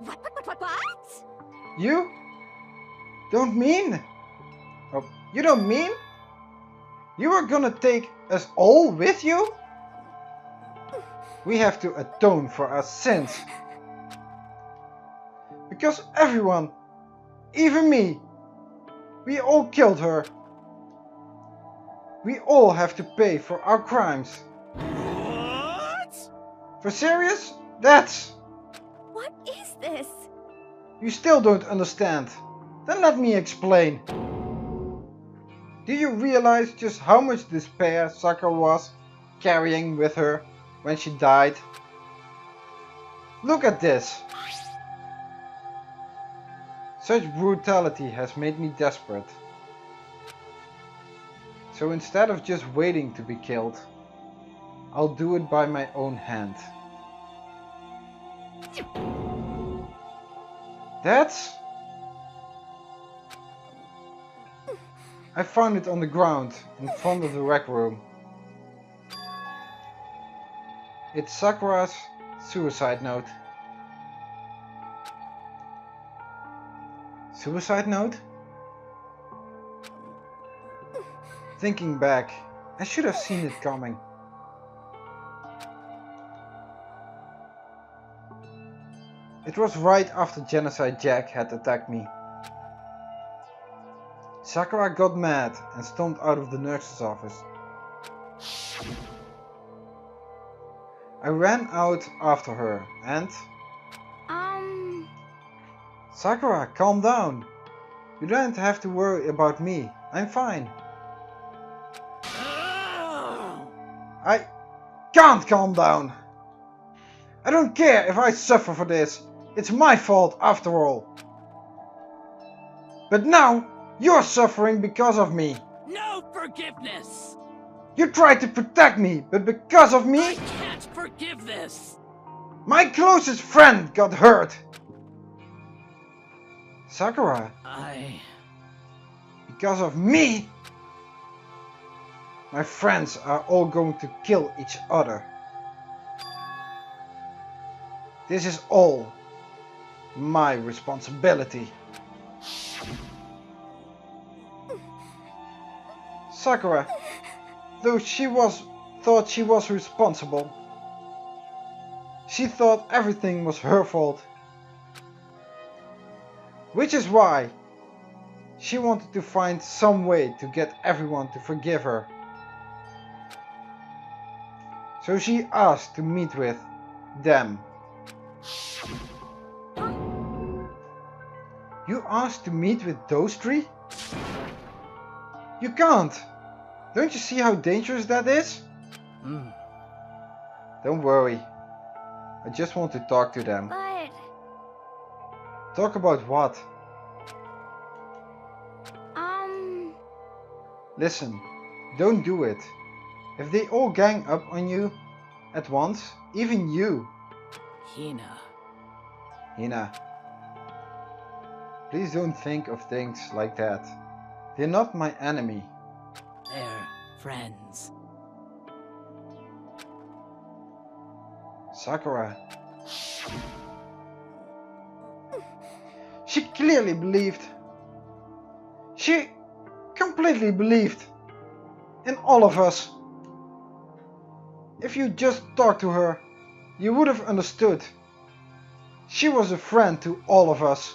What? You? Don't mean? Oh, you don't mean? You are gonna take us all with you? We have to atone for our sins. Because everyone, even me, we all killed her. We all have to pay for our crimes. What? For serious? That's... What is this? You still don't understand. Then let me explain. Do you realize just how much despair Sakura was carrying with her when she died? Look at this. Such brutality has made me desperate. So instead of just waiting to be killed, I'll do it by my own hand. That's... I found it on the ground in front of the rec room. It's Sakura's suicide note. Suicide note? Thinking back, I should have seen it coming. It was right after Genocide Jack had attacked me. Sakura got mad and stormed out of the nurse's office. I ran out after her and... Sakura, calm down. You don't have to worry about me. I'm fine. I can't calm down. I don't care if I suffer for this. It's my fault after all. But now, you're suffering because of me. No forgiveness! You tried to protect me, but because of me? I can't forgive this! My closest friend got hurt! Sakura, because of me, my friends are all going to kill each other. This is all my responsibility. Sakura, though she thought she was responsible, she thought everything was her fault. Which is why she wanted to find some way to get everyone to forgive her. So she asked to meet with them. You asked to meet with those three? You can't! Don't you see how dangerous that is? Don't worry. I just want to talk to them. But... Talk about what? Listen, don't do it. If they all gang up on you at once, even you. Hina. Please don't think of things like that. They're not my enemy. They're friends. Sakura. She clearly believed. She completely believed in all of us. If you just talked to her, you would have understood. She was a friend to all of us.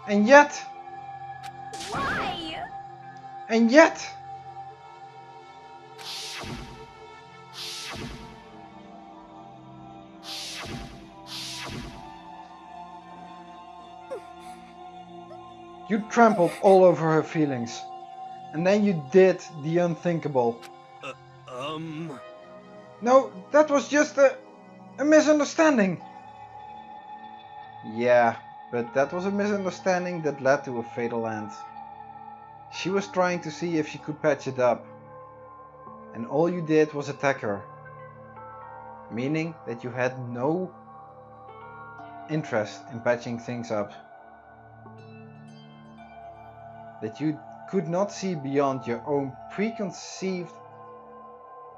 And yet... Why? And yet... You trampled all over her feelings. And then you did the unthinkable. No, that was just a misunderstanding. Yeah, but that was a misunderstanding that led to a fatal end. She was trying to see if she could patch it up. And all you did was attack her. Meaning that you had no interest in patching things up. That you could not see beyond your own preconceived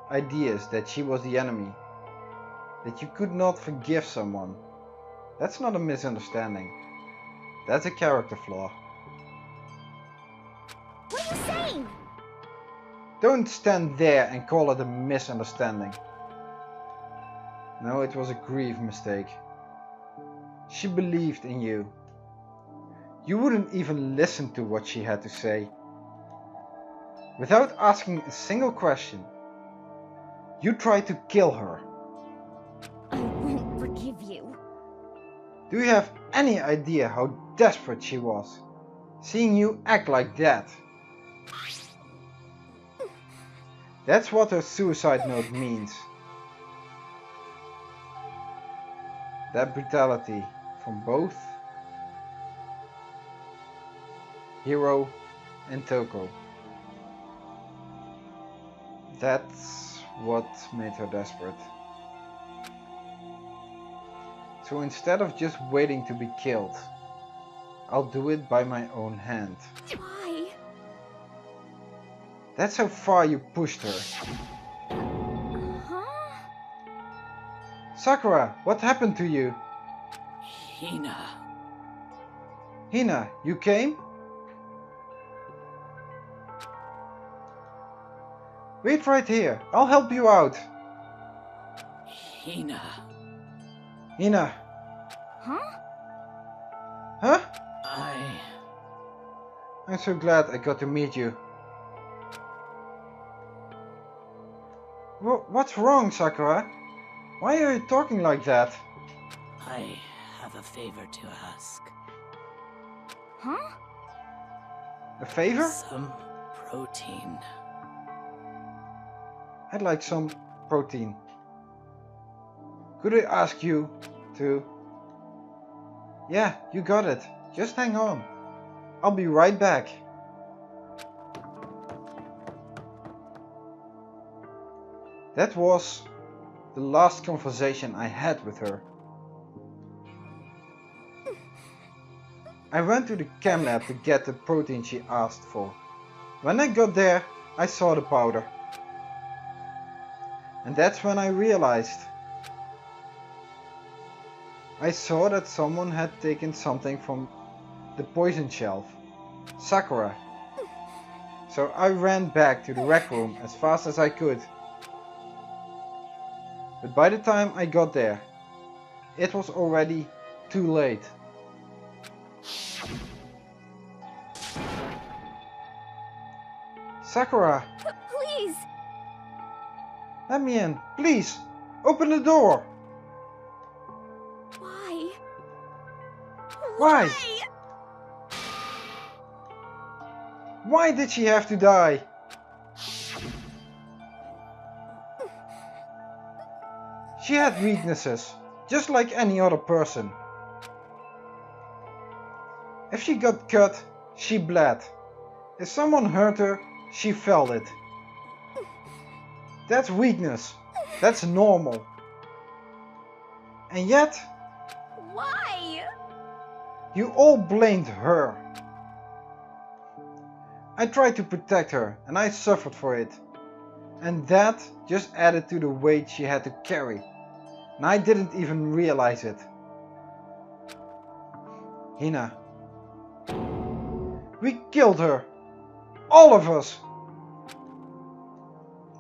ideas that she was the enemy. That you could not forgive someone. That's not a misunderstanding. That's a character flaw. What are you saying? Don't stand there and call it a misunderstanding. No, it was a grave mistake. She believed in you. You wouldn't even listen to what she had to say. Without asking a single question, you tried to kill her. I won't forgive you. Do you have any idea how desperate she was, seeing you act like that? That's what her suicide note means. That brutality from both Hiro and Toko. That's what made her desperate. So instead of just waiting to be killed, I'll do it by my own hand. Why? That's how far you pushed her. Huh? Sakura, what happened to you? Hina, you came? Wait right here, I'll help you out. Hina. Huh? Huh? I'm so glad I got to meet you. What's wrong, Sakura? Why are you talking like that? I have a favor to ask. Huh? A favor? Some protein. I'd like some protein. Could I ask you to... Yeah, you got it. Just hang on. I'll be right back. That was the last conversation I had with her. I went to the chem lab to get the protein she asked for. When I got there, I saw the powder. And that's when I realized. I saw that someone had taken something from the poison shelf. Sakura. So I ran back to the rec room as fast as I could. But by the time I got there, it was already too late. Sakura! Please! Let me in, please! Open the door! Why? Why? Why did she have to die? She had weaknesses, just like any other person. If she got cut, she bled. If someone hurt her, she felt it. That's weakness. That's normal. And yet, Why? you all blamed her. I tried to protect her and I suffered for it. And that just added to the weight she had to carry. And I didn't even realize it. Hina. We killed her. All of us.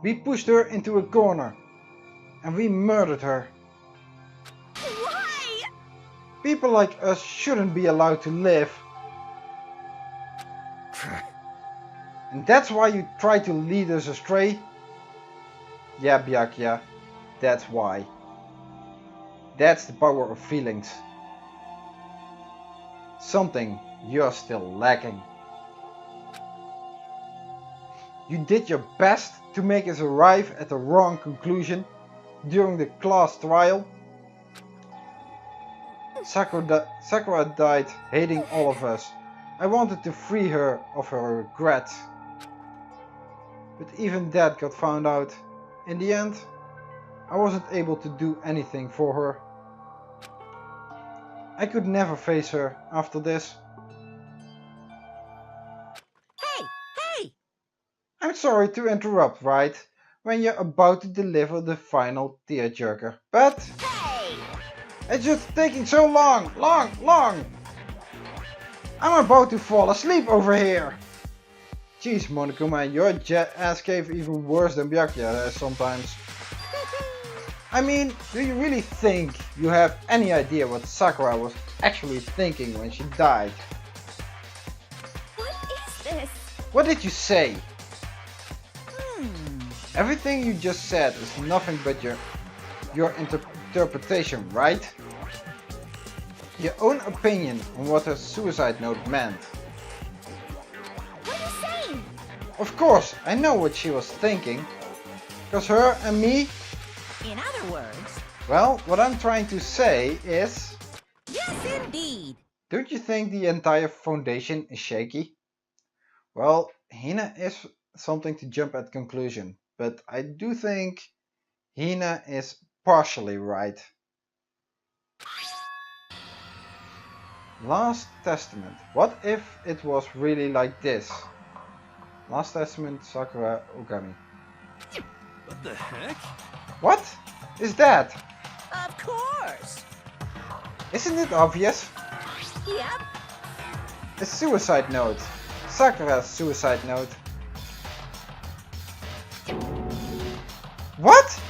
We pushed her into a corner. And we murdered her. Why? People like us shouldn't be allowed to live. And that's why you try to lead us astray? Yeah, Byakuya, that's why. That's the power of feelings. Something you're still lacking. You did your best to make us arrive at the wrong conclusion during the class trial. Sakura died hating all of us. I wanted to free her of her regrets. But even that got found out. In the end, I wasn't able to do anything for her. I could never face her after this. Hey! I'm sorry to interrupt, right? When you're about to deliver the final tearjerker. But Hey! it's just taking so long! I'm about to fall asleep over here! Jeez, Monokuma, your ass cave even worse than Byakuya sometimes. I mean, do you really think you have any idea what Sakura was actually thinking when she died? What is this? What did you say? Everything you just said is nothing but your interpretation, right? Your own opinion on what her suicide note meant. What are you saying? Of course, I know what she was thinking. Cause her and me, In other words, well, what I'm trying to say is... yes indeed. Don't you think the entire foundation is shaky? Well, Hina is something to jump at conclusion, but I do think Hina is partially right. Last Testament. What if it was really like this? Last Testament, Sakura Ogami. What the heck? What is that? Of course. Isn't it obvious? Yep. A suicide note. Sakura's suicide note. What?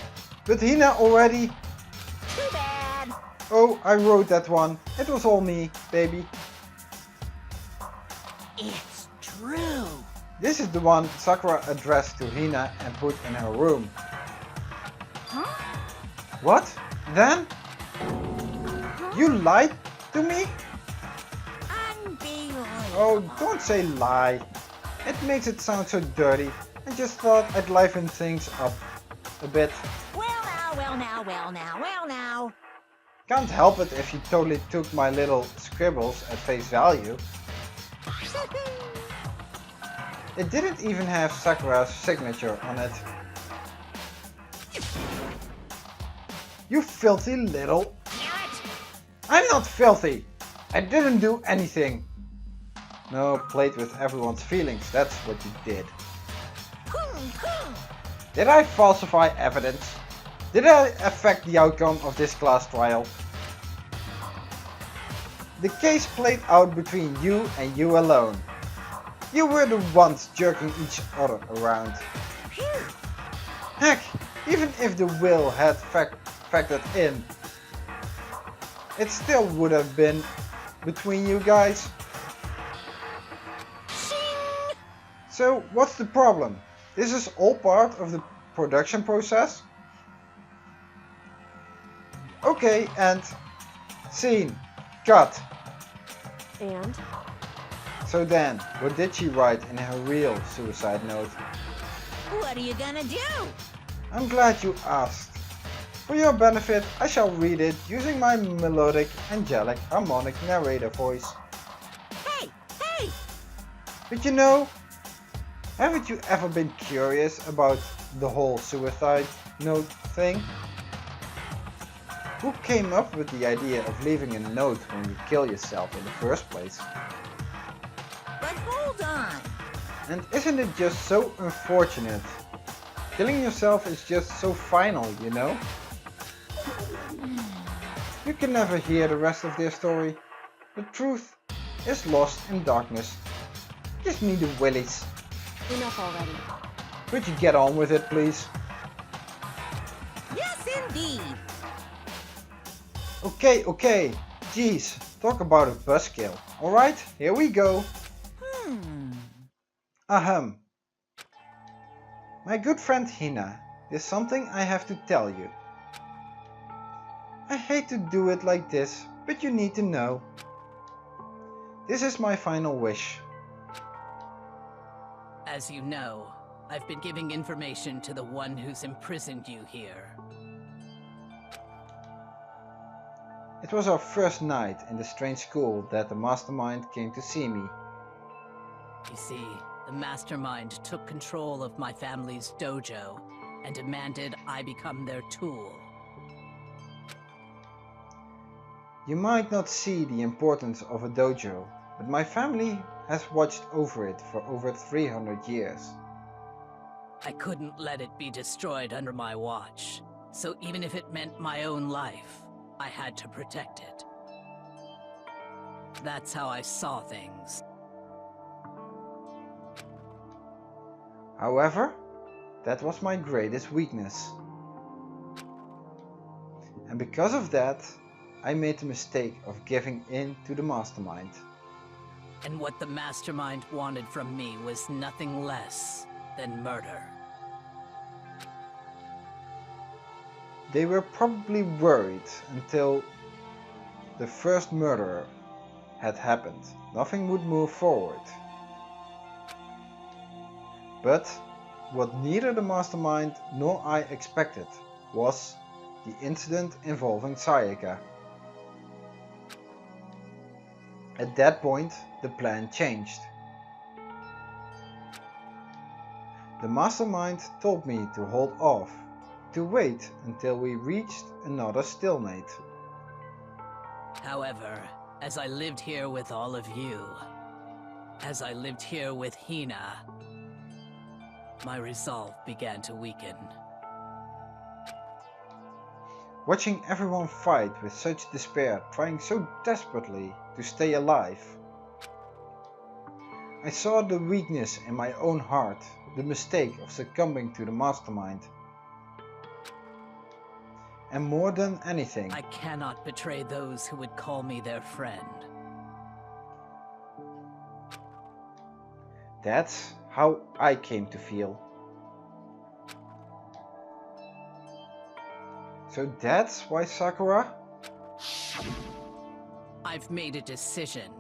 But Hina already... Too bad. Oh, I wrote that one. It was all me, baby. It's true. This is the one Sakura addressed to Hina and put in her room. Huh? What? Then? You lied to me? Unbelievable. Oh, don't say lie. It makes it sound so dirty. I just thought I'd liven things up a bit. Well now. Can't help it if you totally took my little scribbles at face value. It didn't even have Sakura's signature on it. You filthy little... Carrot! I'm not filthy! I didn't do anything! No, played with everyone's feelings, that's what you did. Did I falsify evidence? Did I affect the outcome of this class trial? The case played out between you and you alone. You were the ones jerking each other around. Heck, even if the will had factored in, it still would have been between you guys. So what's the problem? This is all part of the production process? Okay, and scene. Cut. And? So then, what did she write in her real suicide note? What are you gonna do? I'm glad you asked. For your benefit, I shall read it using my melodic, angelic, harmonic narrator voice. Hey! Hey! But you know, haven't you ever been curious about the whole suicide note thing? Who came up with the idea of leaving a note when you kill yourself in the first place? But hold on. And isn't it just so unfortunate? Killing yourself is just so final, you know? You can never hear the rest of their story. The truth is lost in darkness. Give me the willies. Enough already. Could you get on with it, please? Yes, indeed. Okay. Jeez, talk about a buzzkill. Alright, here we go. Ahem. My good friend Hina, there's something I have to tell you. I hate to do it like this, but you need to know. This is my final wish. As you know, I've been giving information to the one who's imprisoned you here. It was our first night in the strange school that the mastermind came to see me. You see, the mastermind took control of my family's dojo and demanded I become their tool. You might not see the importance of a dojo, but my family has watched over it for over 300 years. I couldn't let it be destroyed under my watch, so even if it meant my own life, I had to protect it. That's how I saw things. However, that was my greatest weakness. And because of that, I made the mistake of giving in to the mastermind. And what the mastermind wanted from me was nothing less than murder. They were probably worried until the first murder had happened. Nothing would move forward. But what neither the mastermind nor I expected was the incident involving Sayaka. At that point, the plan changed. The mastermind told me to hold off, to wait until we reached another stalemate. However, as I lived here with all of you, as I lived here with Hina, my resolve began to weaken. Watching everyone fight with such despair, trying so desperately to stay alive, I saw the weakness in my own heart, the mistake of succumbing to the mastermind. And more than anything, I cannot betray those who would call me their friend. that's how I came to feel. So that's why Sakura? I've made a decision.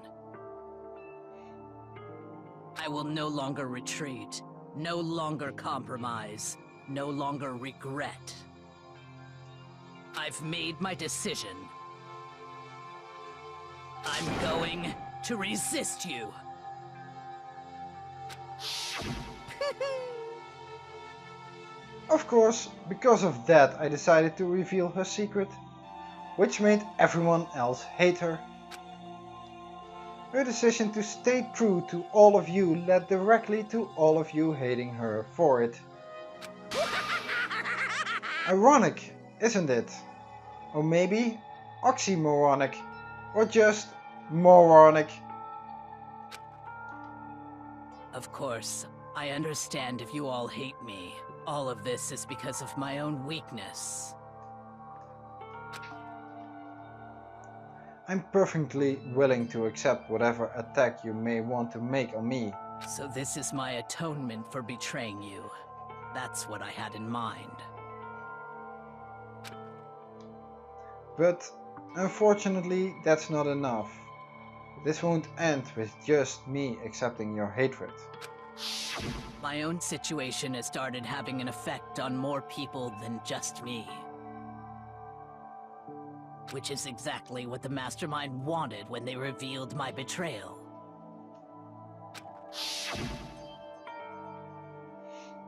I will no longer retreat, no longer compromise, no longer regret. I've made my decision. I'm going to resist you. Of course, because of that I decided to reveal her secret, which made everyone else hate her. Her decision to stay true to all of you led directly to all of you hating her for it. Ironic, isn't it? Or maybe oxymoronic, or just moronic. Of course, I understand if you all hate me. All of this is because of my own weakness. I'm perfectly willing to accept whatever attack you may want to make on me. So this is my atonement for betraying you. That's what I had in mind. But unfortunately that's not enough. This won't end with just me accepting your hatred. My own situation has started having an effect on more people than just me. Which is exactly what the Mastermind wanted when they revealed my betrayal.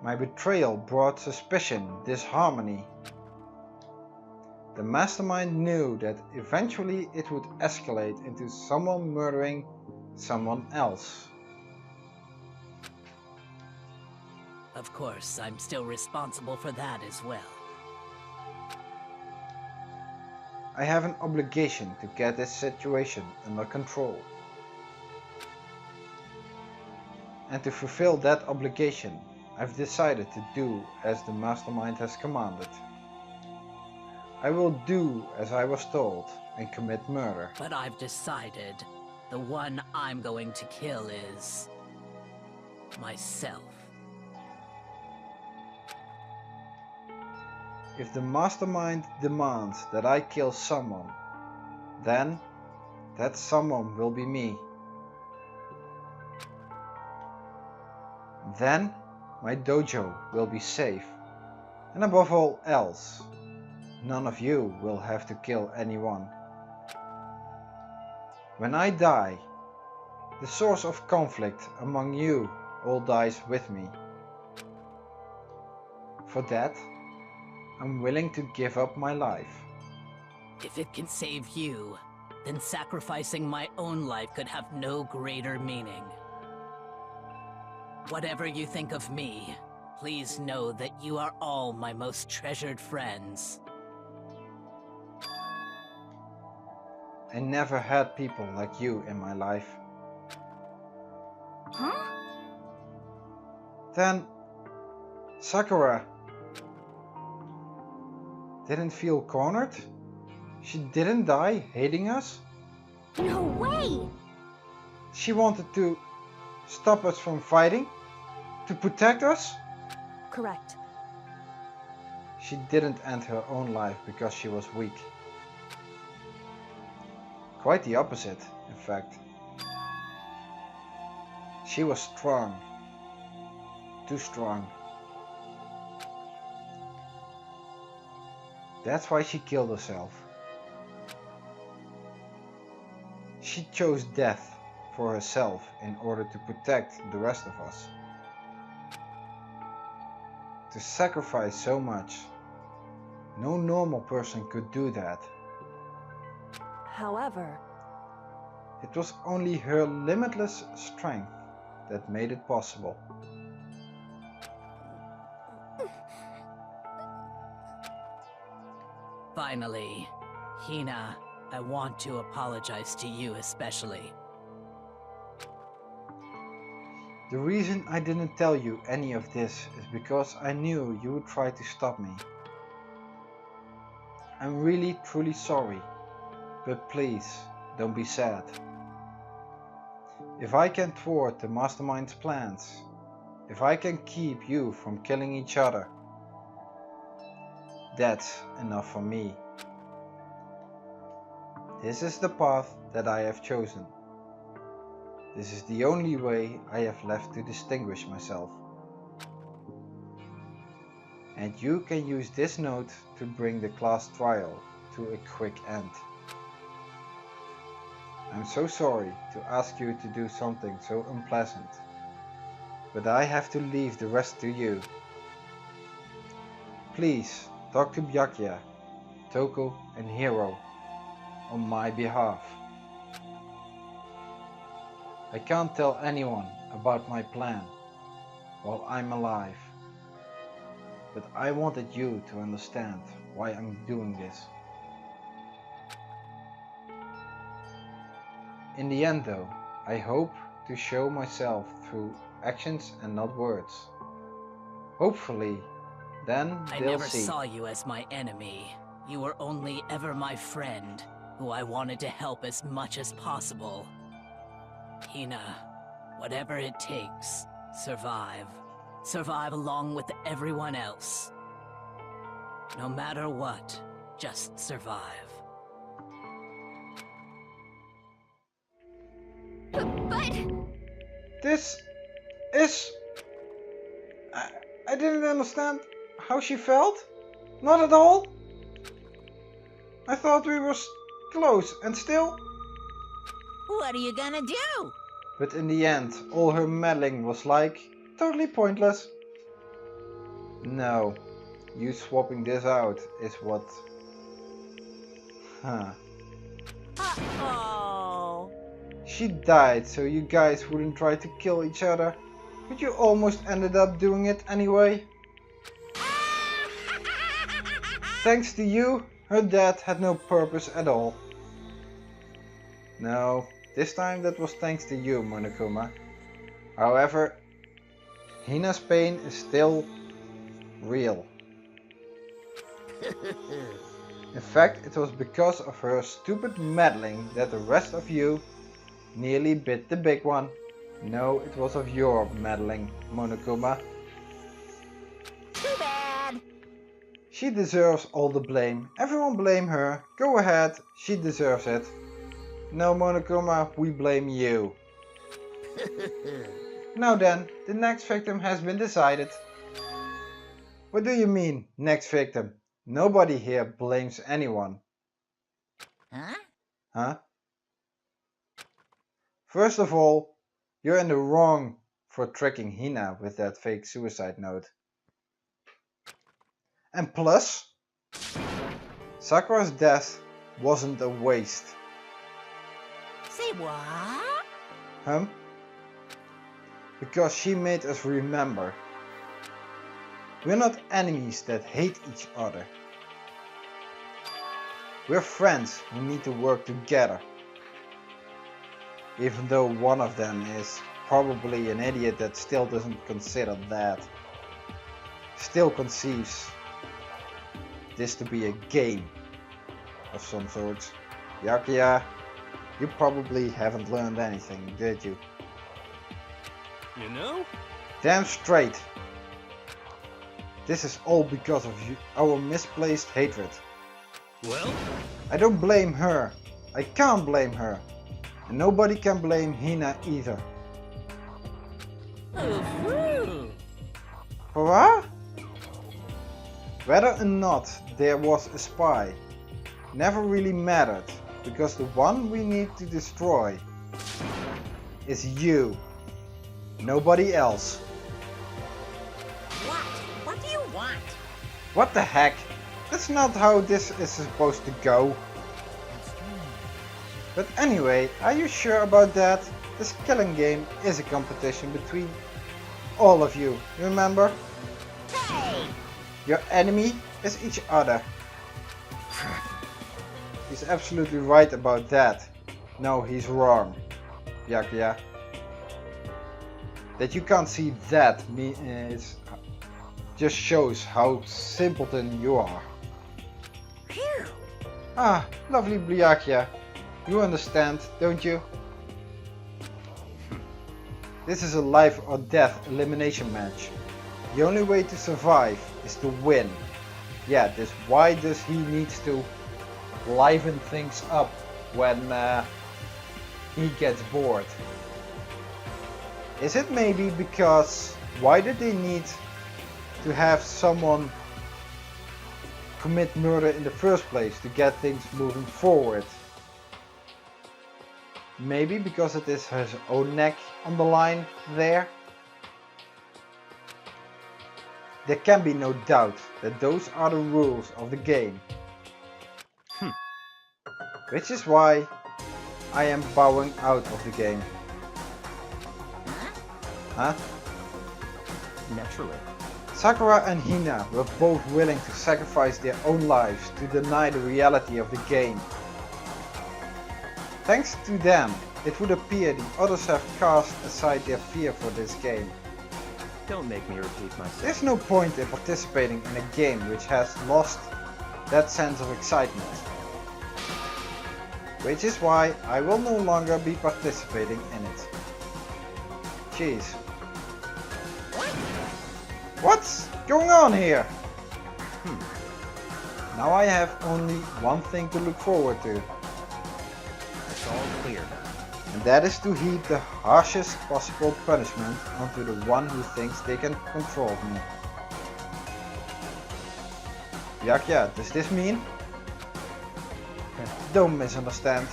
My betrayal brought suspicion, disharmony. The Mastermind knew that eventually it would escalate into someone murdering someone else. Of course, I'm still responsible for that as well. I have an obligation to get this situation under control. And to fulfill that obligation, I've decided to do as the Mastermind has commanded. I will do as I was told and commit murder. But I've decided the one I'm going to kill is myself. If the Mastermind demands that I kill someone, then that someone will be me. Then my dojo will be safe, and above all else, none of you will have to kill anyone. When I die, the source of conflict among you all dies with me. For that, I'm willing to give up my life. If it can save you, then sacrificing my own life could have no greater meaning. Whatever you think of me, please know that you are all my most treasured friends. I never had people like you in my life. Huh? Then Sakura didn't feel cornered? She didn't die hating us? No way! She wanted to stop us from fighting? To protect us? Correct. She didn't end her own life because she was weak. Quite the opposite, in fact. She was strong. Too strong. That's why she killed herself. She chose death for herself in order to protect the rest of us. To sacrifice so much, no normal person could do that. However, It was only her limitless strength that made it possible. Finally, Hina, I want to apologize to you especially. The reason I didn't tell you any of this is because I knew you would try to stop me. I'm really truly sorry, but please don't be sad. If I can thwart the Mastermind's plans, if I can keep you from killing each other, that's enough for me. This is the path that I have chosen. This is the only way I have left to distinguish myself. And you can use this note to bring the class trial to a quick end. I'm so sorry to ask you to do something so unpleasant, but I have to leave the rest to you. please talk to Byakuya, Toko and Hiro on my behalf. I can't tell anyone about my plan while I'm alive, but I wanted you to understand why I'm doing this. In the end though, I hope to show myself through actions and not words. Hopefully, then I they'll never see. saw you as my enemy. You were only ever my friend, who I wanted to help as much as possible. Hina, whatever it takes, survive. Survive along with everyone else. No matter what, just survive. But... This is... I didn't understand how she felt. Not at all. I thought we were close and still. What are you gonna do? But in the end, all her meddling was like totally pointless. No, you swapping this out is what... Huh. Uh-oh. She died so you guys wouldn't try to kill each other, but you almost ended up doing it anyway. Thanks to you, her death had no purpose at all. No, this time that was thanks to you, Monokuma. However, Hina's pain is still real. In fact, it was because of her stupid meddling that the rest of you nearly bit the big one. No, it was of your meddling, Monokuma. Too bad. She deserves all the blame. Everyone blame her. Go ahead, she deserves it. No, Monokuma, we blame you. Now then, the next victim has been decided. What do you mean, next victim? Nobody here blames anyone. Huh? Huh? First of all, you're in the wrong for tricking Hina with that fake suicide note. And plus, Sakura's death wasn't a waste. Say what? Because she made us remember. We're not enemies that hate each other. We're friends who need to work together. Even though one of them is probably an idiot that still doesn't consider that. Still conceives this to be a game of some sort. Byakuya, you probably haven't learned anything, did you? You know? Damn straight. This is all because of you, our misplaced hatred. Well? I don't blame her. I can't blame her. And nobody can blame Hina either. For what? Whether or not there was a spy never really mattered, because the one we need to destroy is you. Nobody else. What? What do you want? What the heck? That's not how this is supposed to go. But anyway, are you sure about that? This killing game is a competition between all of you, remember? Hey! Your enemy is each other. He's absolutely right about that. No, he's wrong, Byakuya. That you can't see that just shows how simpleton you are. Phew. Ah, lovely Byakuya. You understand, don't you? This is a life or death elimination match. The only way to survive is to win. Yeah, why does he needs to liven things up when he gets bored? Is it maybe because why did they need to have someone commit murder in the first place to get things moving forward? Maybe because it is his own neck on the line there? There can be no doubt that those are the rules of the game. Which is why I am bowing out of the game. Huh? Naturally. Sakura and Hina were both willing to sacrifice their own lives to deny the reality of the game. Thanks to them, it would appear the others have cast aside their fear for this game. Don't make me repeat myself. There's no point in participating in a game which has lost that sense of excitement. Which is why I will no longer be participating in it. Jeez. What's going on here? Now I have only one thing to look forward to. It's all clear now. And that is to heap the harshest possible punishment onto the one who thinks they can control me. Yakya, does this mean? Don't misunderstand.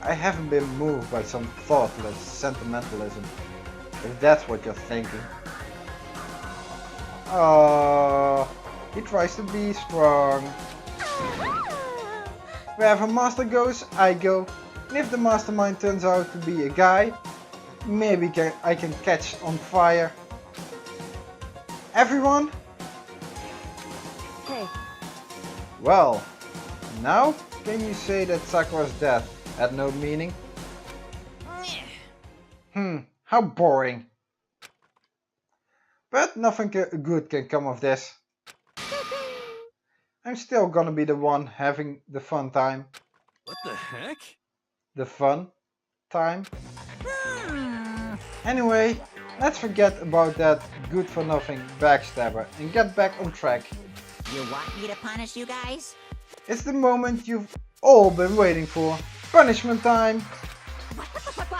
I haven't been moved by some thoughtless sentimentalism, if that's what you're thinking. Oh, he tries to be strong. Wherever Master goes, I go. And if the mastermind turns out to be a guy, maybe I can catch on fire. Everyone? Hey, Well, now can you say that Sakura's death had no meaning? How boring. But nothing good can come of this. I'm still gonna be the one having the fun time. What the heck? The fun time? Anyway, let's forget about that good for nothing backstabber and get back on track. You want me to punish you guys? It's the moment you've all been waiting for. Punishment time! What?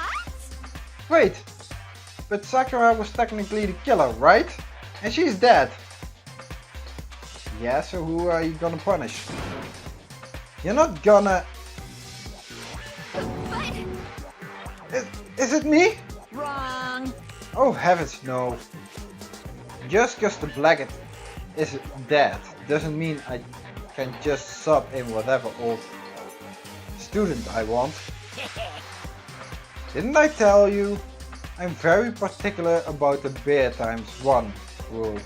Wait, but Sakura was technically the killer, right? And she's dead. Yeah, so who are you gonna punish? You're not gonna... Is it me? Wrong. Oh heavens no. Just cause the blackhead is dead doesn't mean I can just sub in whatever old student I want. Didn't I tell you? I'm very particular about the bear times 1 rule.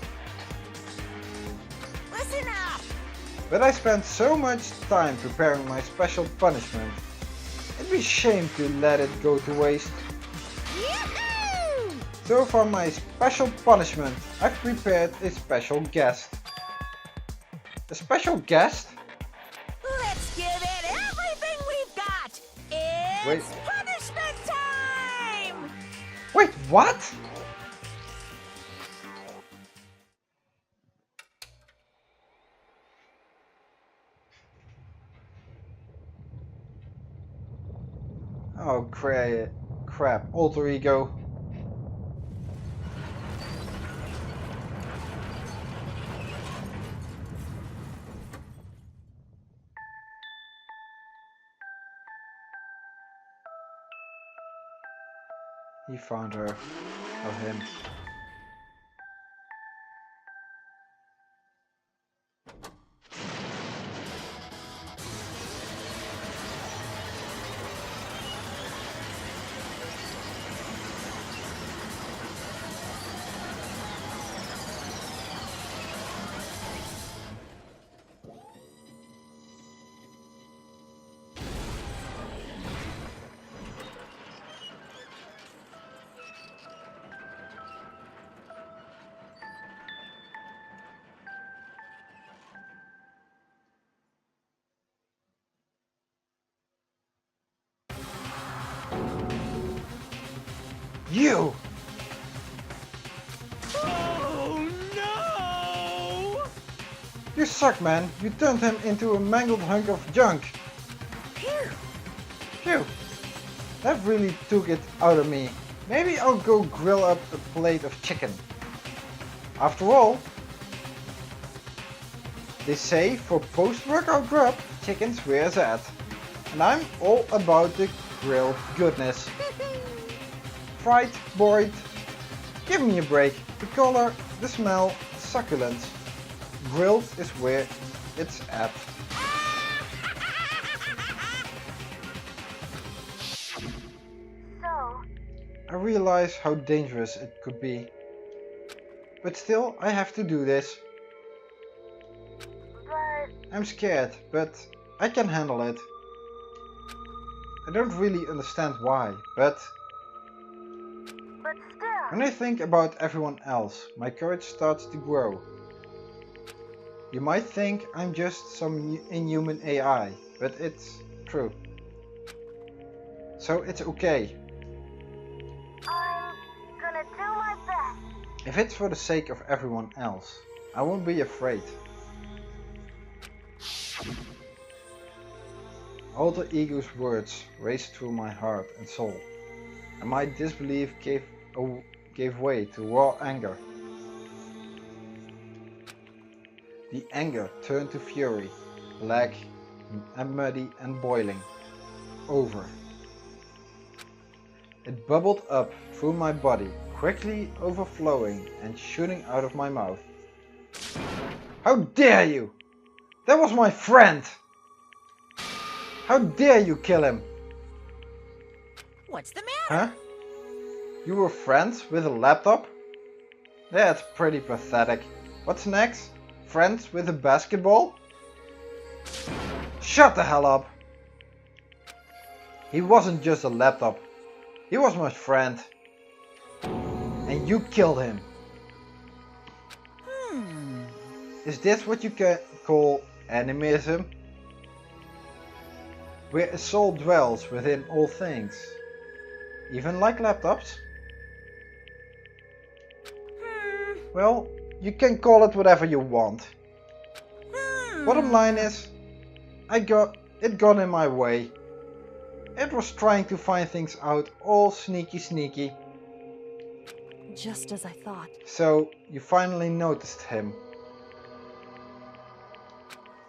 Listen up. But I spent so much time preparing my special punishment. It'd be a shame to let it go to waste. Yoo-hoo! So for my special punishment, I've prepared a special guest. A special guest? Let's give it everything we've got. It's Wait. punishment time. Wait, what? Oh crap, alter ego. He found her, or him. You! Oh no! You suck, man. You turned him into a mangled hunk of junk. Phew. That really took it out of me. Maybe I'll go grill up a plate of chicken. After all, they say for post-workout grub, chicken's where it's at. And I'm all about the grilled goodness. Fried, boiled, Give me a break. The color, the smell, succulent. Grilled is where it's at. So, I realize how dangerous it could be. But still, I have to do this. but I'm scared, but I can handle it. I don't really understand why, but still. when I think about everyone else, my courage starts to grow. You might think I'm just some inhuman AI, but it's true. So it's okay. I'm gonna do my best. If it's for the sake of everyone else, I won't be afraid. Alter Ego's words raced through my heart and soul, and my disbelief gave way to raw anger. The anger turned to fury, black and muddy and boiling, over. It bubbled up through my body, quickly overflowing and shooting out of my mouth. How dare you! That was my friend! How dare you kill him? What's the matter? Huh? You were friends with a laptop? That's pretty pathetic. What's next? Friends with a basketball? Shut the hell up! He wasn't just a laptop. He was my friend. And you killed him. Is this what you can call animism? Where a soul dwells within all things. Even like laptops? Well, you can call it whatever you want. Bottom line is, it got in my way. It was trying to find things out all sneaky. Just as I thought. So you finally noticed him.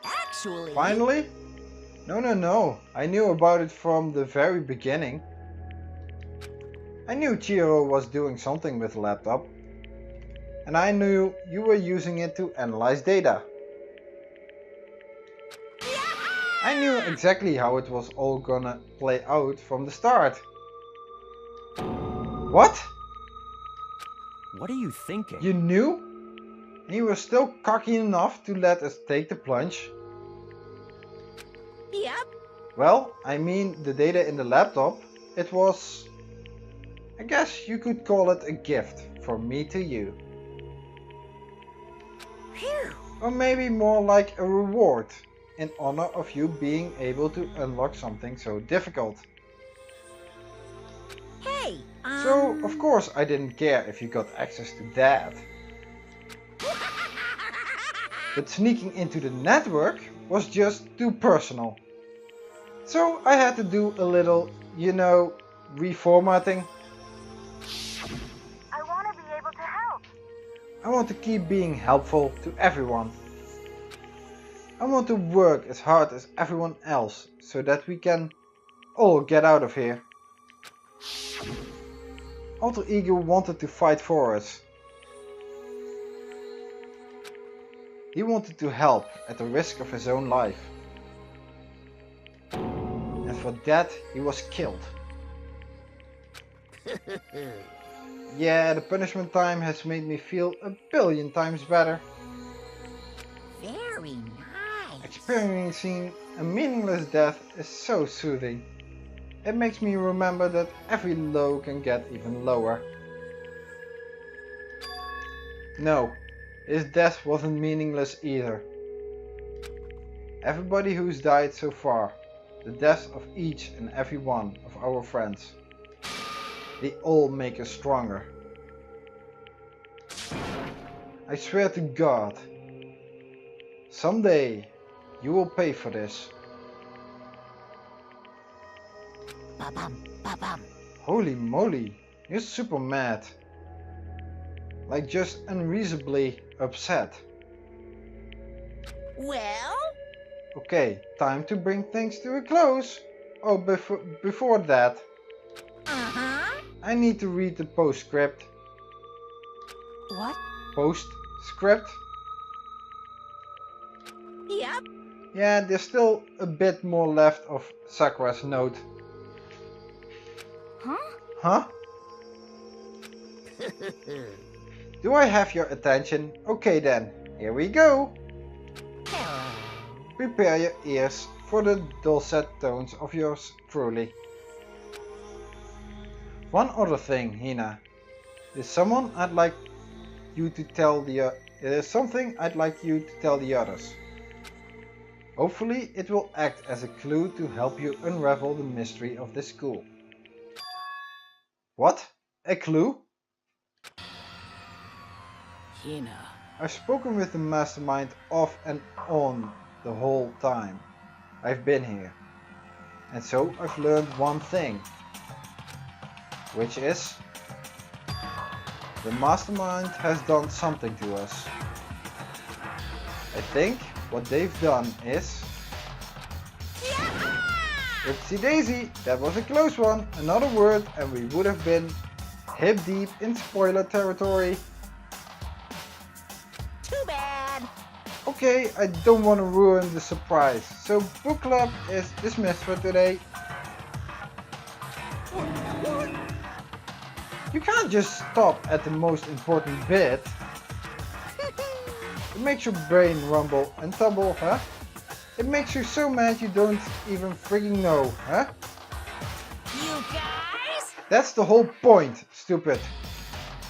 Actually... Finally? No. I knew about it from the very beginning. I knew Chiro was doing something with the laptop. And I knew you were using it to analyze data. I knew exactly how it was all gonna play out from the start. What? What are you thinking? You knew? And you were still cocky enough to let us take the plunge? Yep. Well, I mean the data in the laptop, it was... I guess you could call it a gift from me to you. Phew. Or maybe more like a reward in honor of you being able to unlock something so difficult. Hey, So of course I didn't care if you got access to that. But sneaking into the network was just too personal. So I had to do a little, you know, reformatting. I want to be able to help. I want to keep being helpful to everyone. I want to work as hard as everyone else so that we can all get out of here. Alter Ego wanted to fight for us. He wanted to help at the risk of his own life. And for that he was killed. Yeah, the punishment time has made me feel a billion times better. very nice. Experiencing a meaningless death is so soothing. It makes me remember that every low can get even lower. No, his death wasn't meaningless either. Everybody who's died so far, the deaths of each and every one of our friends, they all make us stronger. I swear to God, someday you will pay for this. Ba-bum, ba-bum. Holy moly, you're super mad. Like just unreasonably upset. Well? Okay, time to bring things to a close. Oh, before that, Uh-huh. I need to read the postscript. What? Postscript. Yep. Yeah, there's still a bit more left of Sakura's note. Huh? Huh? Do I have your attention? Okay then, here we go. Prepare your ears for the dulcet tones of yours truly. One other thing, Hina. There's something I'd like you to tell the others. Hopefully it will act as a clue to help you unravel the mystery of this school. What? A clue? Hina. I've spoken with the mastermind off and on the whole time I've been here. And so I've learned one thing. Which is... the mastermind has done something to us. I think what they've done is... Oopsie daisy, that was a close one. Another word and we would have been hip deep in spoiler territory. Too bad. Okay, I don't want to ruin the surprise. So book club is dismissed for today. You can't just stop at the most important bit. It makes your brain rumble and tumble, huh? It makes you so mad you don't even frigging know, huh? You guys? That's the whole point, stupid.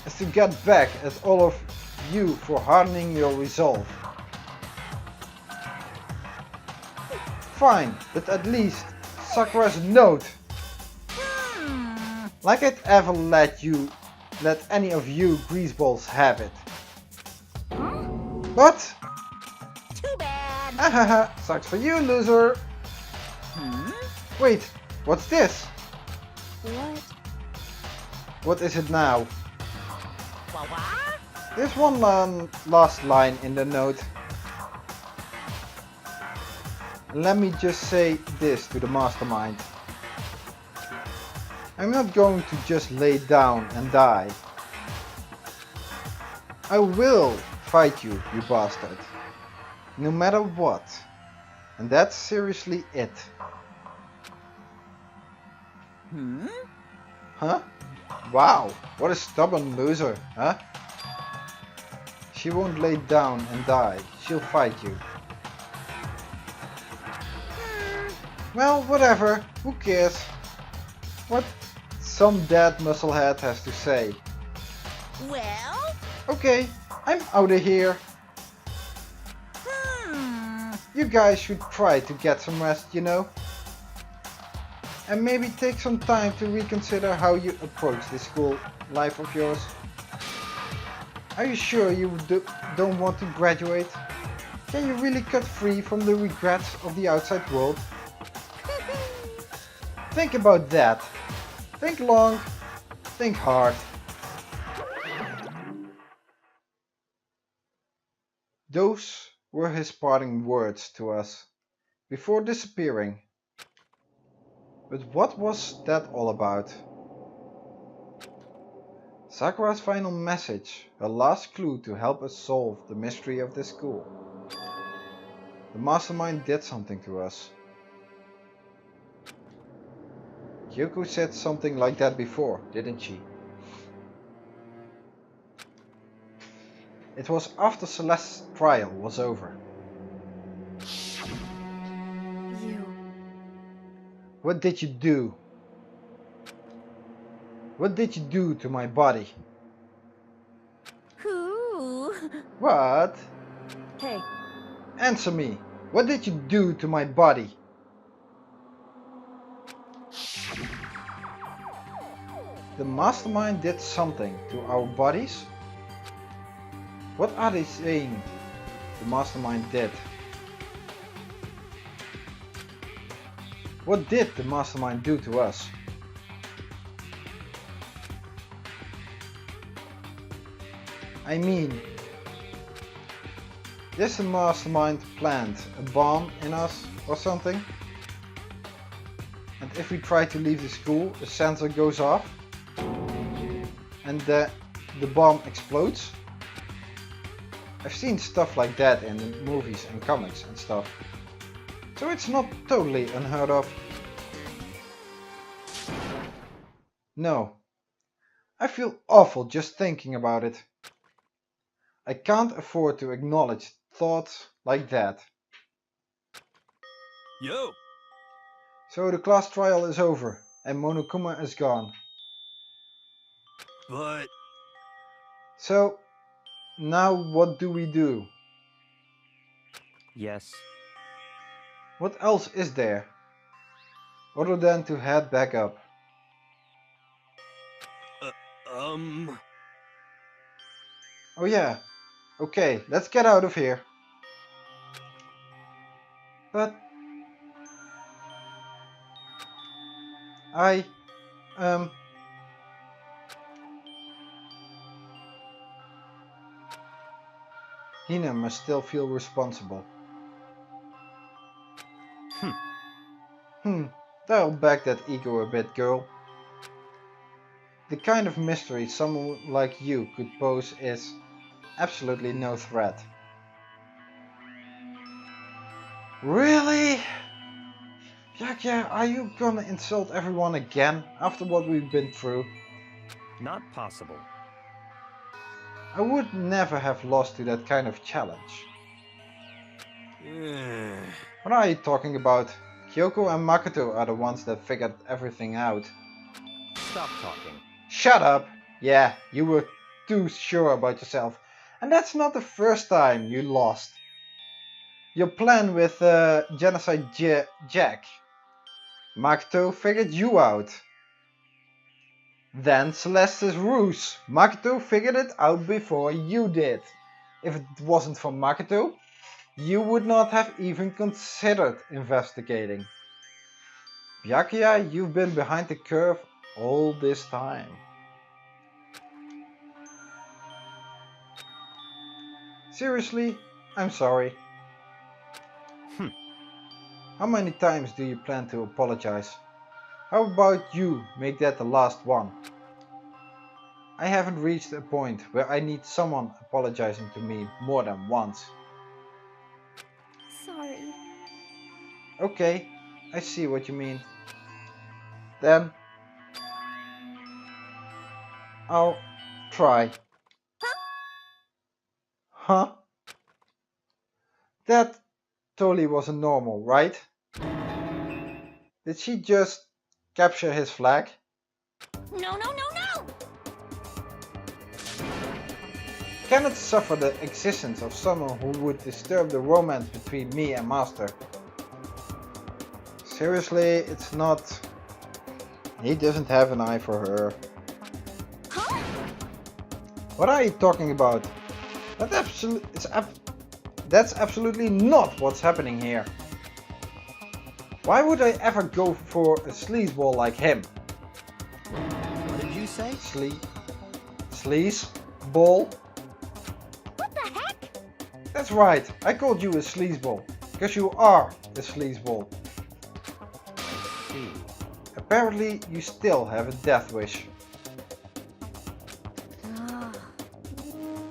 Is to get back at all of you for hardening your resolve. Fine, but at least Sakura's note. Like I'd ever let any of you greaseballs have it. But Too bad. hahaha, sucks for you, loser. Wait, what's this? What? What is it now? What? There's one last line in the note. Let me just say this to the mastermind. I'm not going to just lay down and die. I will fight you, you bastard. No matter what. And that's seriously it. Huh? Wow, what a stubborn loser, huh? She won't lay down and die. She'll fight you. Well, whatever. Who cares? What some dead musclehead has to say. Well? Okay, I'm out of here. You guys should try to get some rest, you know? And maybe take some time to reconsider how you approach this school life of yours. Are you sure you don't want to graduate? Can you really cut free from the regrets of the outside world? Think about that. Think long, think hard. Those were his parting words to us, before disappearing. But what was that all about? Sakura's final message, her last clue to help us solve the mystery of this school. The mastermind did something to us. Kyoko said something like that before, didn't she? It was after Celeste's trial was over. You. What did you do? What did you do to my body? Who? What? Hey, Answer me. What did you do to my body? The mastermind did something to our bodies? What are they saying the mastermind did? What did the mastermind do to us? I mean, did the mastermind plant a bomb in us or something? And if we try to leave the school, the sensor goes off and the bomb explodes? I've seen stuff like that in movies and comics and stuff. So it's not totally unheard of. No. I feel awful just thinking about it. I can't afford to acknowledge thoughts like that. Yo! So the class trial is over and Monokuma is gone. But... So, now what do we do? Yes. What else is there? Other than to head back up. Oh yeah. Okay, let's get out of here. But... Hina must still feel responsible. Dial back that ego a bit, girl. The kind of mystery someone like you could pose is absolutely no threat. Really? Byakuya, are you gonna insult everyone again after what we've been through? Not possible. I would never have lost to that kind of challenge. What are you talking about? Kyoko and Makoto are the ones that figured everything out. Stop talking. Shut up! Yeah, you were too sure about yourself. And that's not the first time you lost. Your plan with Genocide Jack. Makoto figured you out. Then Celeste's ruse. Makoto figured it out before you did. If it wasn't for Makoto, you would not have even considered investigating. Byakuya, you've been behind the curve all this time. Seriously, I'm sorry. How many times do you plan to apologize? How about you make that the last one? I haven't reached a point where I need someone apologizing to me more than once. Sorry. Okay, I see what you mean. Then I'll try. Huh? That totally wasn't normal, right? Did she just capture his flag? No, no, no, no! Cannot suffer the existence of someone who would disturb the romance between me and Master. Seriously, it's not... He doesn't have an eye for her. Huh? What are you talking about? That's absolutely not what's happening here. Why would I ever go for a sleazeball like him? What did you say? Sleazeball? What the heck? That's right, I called you a sleazeball, because you are a sleazeball. Apparently you still have a death wish.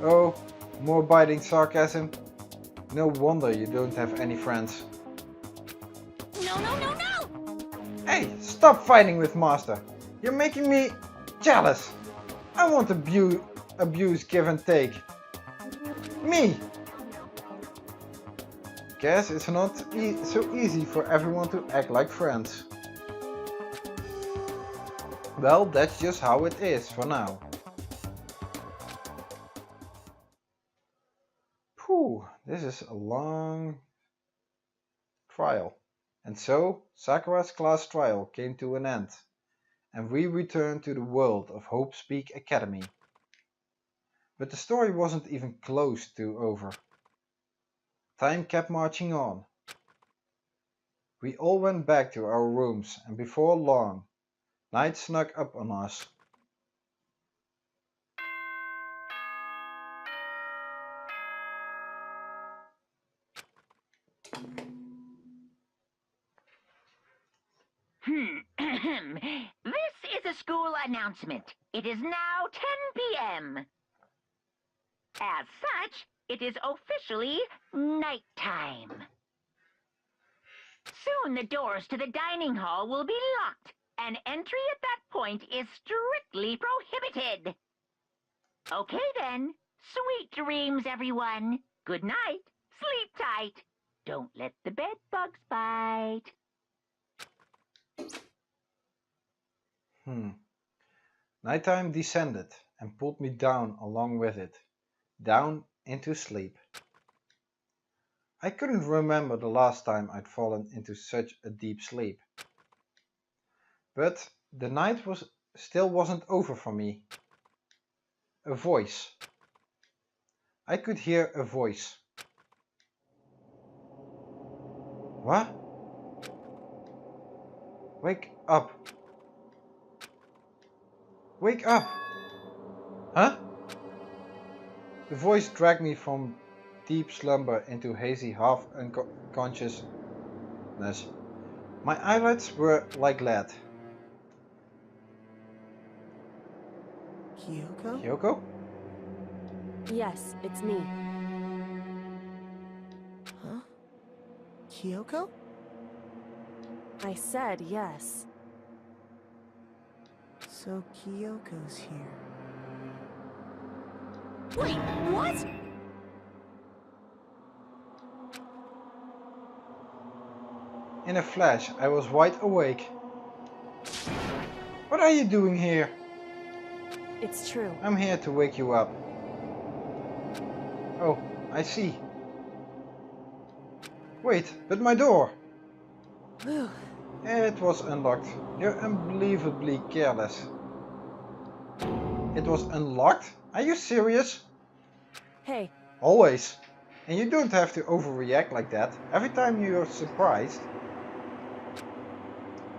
Oh, more biting sarcasm? No wonder you don't have any friends. No, no, no, no! Hey, stop fighting with Master. You're making me jealous. I want abuse, give and take. Me! Guess it's not so easy for everyone to act like friends. Well, that's just how it is for now. Phew, this is a long trial. And so, Sakura's class trial came to an end, and we returned to the world of Hope's Peak Academy. But the story wasn't even close to over. Time kept marching on. We all went back to our rooms, and before long, night snuck up on us. This is a school announcement. It is now 10 p.m. As such, It is officially nighttime. Soon the doors to the dining hall will be locked, and entry at that point is strictly prohibited. Okay then. Sweet dreams, everyone. Good night. Sleep tight. Don't let the bed bugs bite. Nighttime descended and pulled me down along with it, down into sleep. I couldn't remember the last time I'd fallen into such a deep sleep. But the night still wasn't over for me. A voice. I could hear a voice. What? Wake up. Wake up! Huh? The voice dragged me from deep slumber into hazy half-unconsciousness. My eyelids were like lead. Kyoko? Kyoko? Yes, it's me. Huh? Kyoko? I said yes. So Kyoko's here. Wait, what? In a flash, I was wide awake. What are you doing here? It's true. I'm here to wake you up. Oh, I see. Wait, but my door! Whew. It was unlocked. You're unbelievably careless. It was unlocked? Are you serious? Hey, Always. And you don't have to overreact like that every time you're surprised.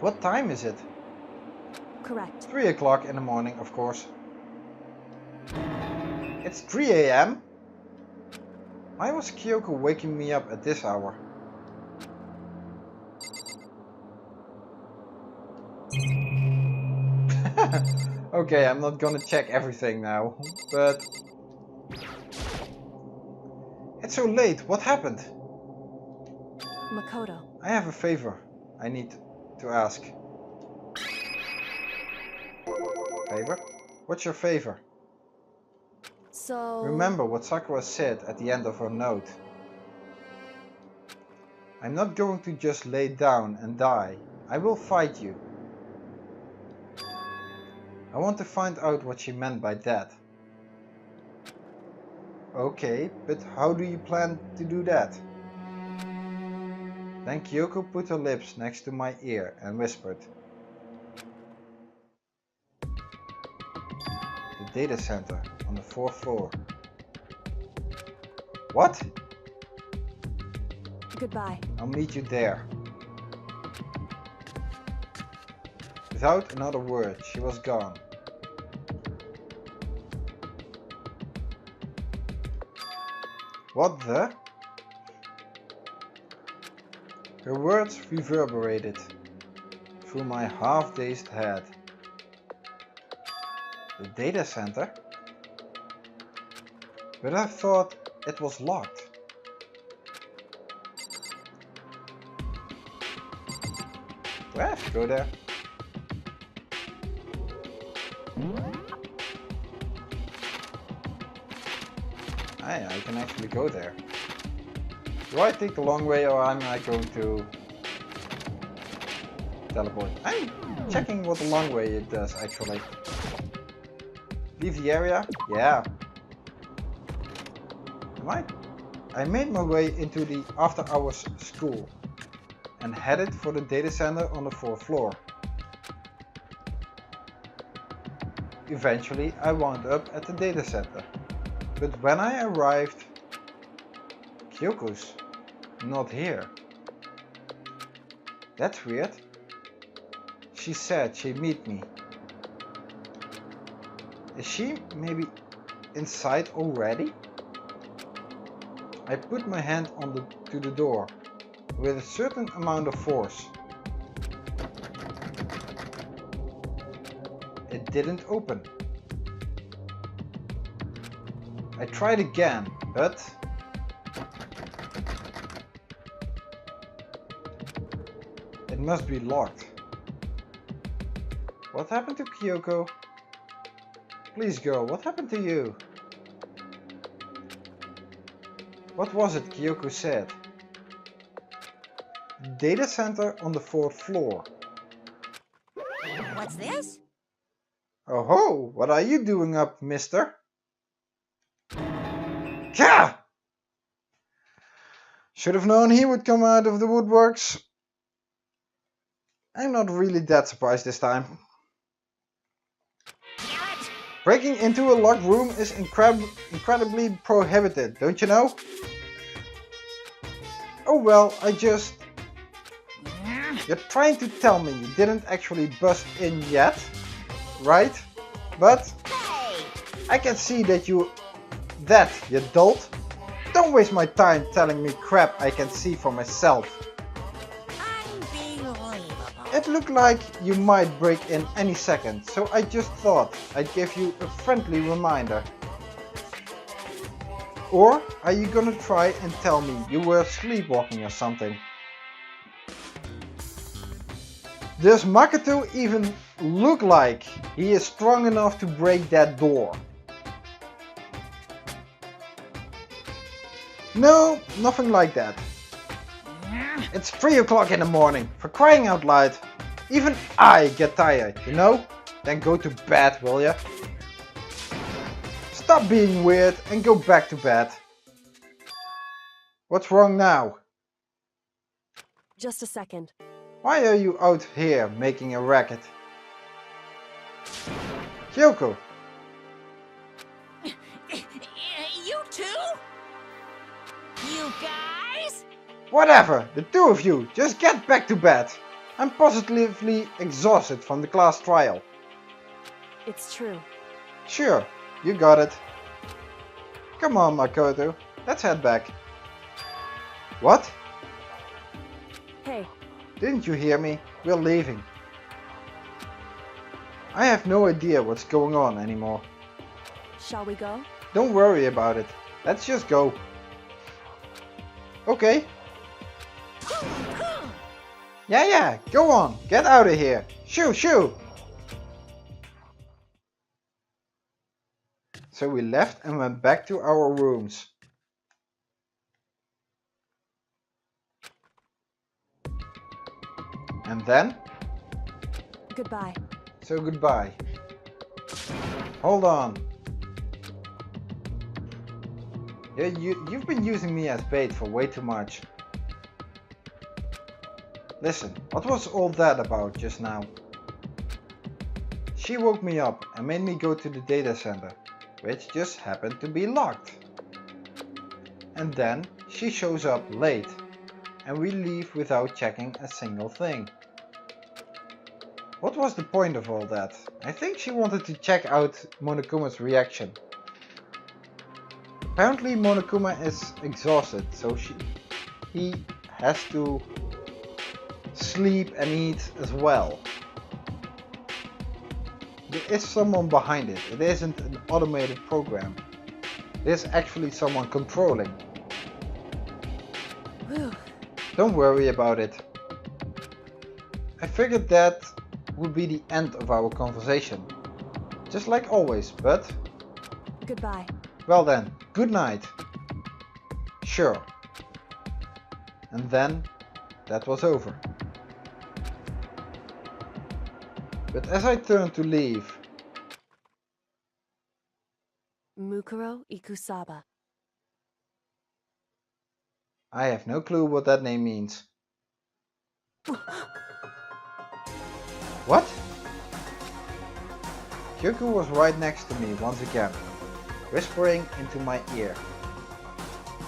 What time is it? correct. 3 o'clock in the morning, of course. It's 3 a.m.? Why was Kyoko waking me up at this hour? Okay, I'm not gonna check everything now, but... It's so late, what happened? Makoto. I have a favor I need to ask. Favor? What's your favor? So... Remember what Sakura said at the end of her note. I'm not going to just lay down and die. I will fight you. I want to find out what she meant by that. Okay, but how do you plan to do that? Then Kyoko put her lips next to my ear and whispered. The data center on the 4th floor. What? Goodbye. I'll meet you there. Without another word, she was gone. What the? Her words reverberated through my half-dazed head. The data center? But I thought it was locked. Do I have to go there? I can actually go there. Do I take the long way or am I going to teleport? I'm checking what the long way it does actually. Leave the area? Yeah. I made my way into the after hours school and headed for the data center on the 4th floor. Eventually I wound up at the data center, but when I arrived, Kyoko's not here. That's weird. She said she'd meet me. Is she maybe inside already? I put my hand to the door with a certain amount of force. It didn't open. I tried again, but it must be locked. What happened to Kyoko? Please girl, what happened to you? What was it Kyoko said? Data center on the 4th floor. What's this? Oh ho, what are you doing up, mister? Gah! Should have known he would come out of the woodworks. I'm not really that surprised this time. Breaking into a locked room is incredibly prohibited, don't you know? Oh well, You're trying to tell me you didn't actually bust in yet, right? But I can see that you dolt. Don't waste my time telling me crap I can see for myself. Unbelievable. It looked like you might break in any second, so I just thought I'd give you a friendly reminder. Or are you gonna try and tell me you were sleepwalking or something? Does Makoto even look like he is strong enough to break that door? No, nothing like that. It's 3 o'clock in the morning, for crying out loud. Even I get tired, you know? Then go to bed, will ya? Stop being weird and go back to bed. What's wrong now? Just a second. Why are you out here making a racket? Kyoko! You too? You guys? Whatever, the two of you, just get back to bed. I'm positively exhausted from the class trial. It's true. Sure, you got it. Come on, Makoto, let's head back. What? Hey, Didn't you hear me? We're leaving. I have no idea what's going on anymore. shall we go? Don't worry about it. Let's just go. Okay. Yeah, go on. Get out of here. Shoo. So we left and went back to our rooms. And then? Goodbye. So goodbye. Hold on. Yeah, you've been using me as bait for way too much. Listen, what was all that about just now? She woke me up and made me go to the data center, which just happened to be locked. And then she shows up late, and we leave without checking a single thing. What was the point of all that? I think she wanted to check out Monokuma's reaction. Apparently Monokuma is exhausted, so he has to sleep and eat as well. There is someone behind it. It isn't an automated program. There's actually someone controlling. Whew. Don't worry about it. I figured that would be the end of our conversation. Just like always, but... Goodbye. Well then, good night. Sure. And then, that was over. But as I turned to leave... Mukuro Ikusaba. I have no clue what that name means. What? Kyoko was right next to me once again, whispering into my ear.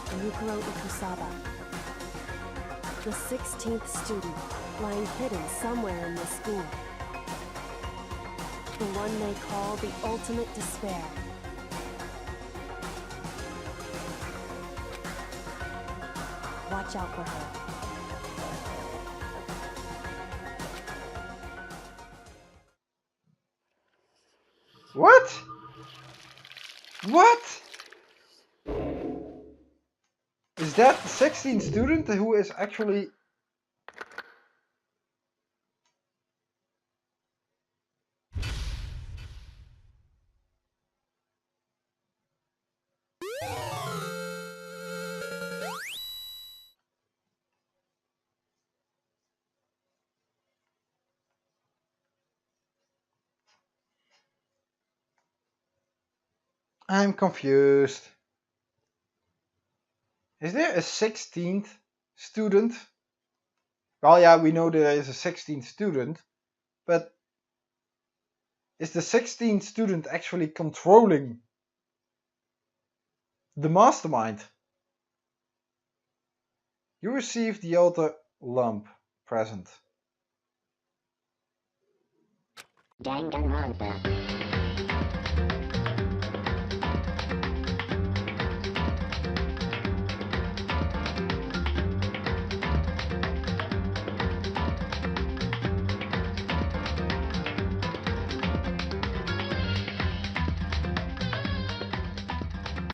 Mukuro Ikusaba. The 16th student, lying hidden somewhere in this school. The one they call the ultimate despair. Watch out for her. What? What? that 16th student who is actually... I'm confused. Is there a 16th student? Well, yeah, we know there is a 16th student, but is the 16th student actually controlling the mastermind? You received the altar lump present. Danganronpa.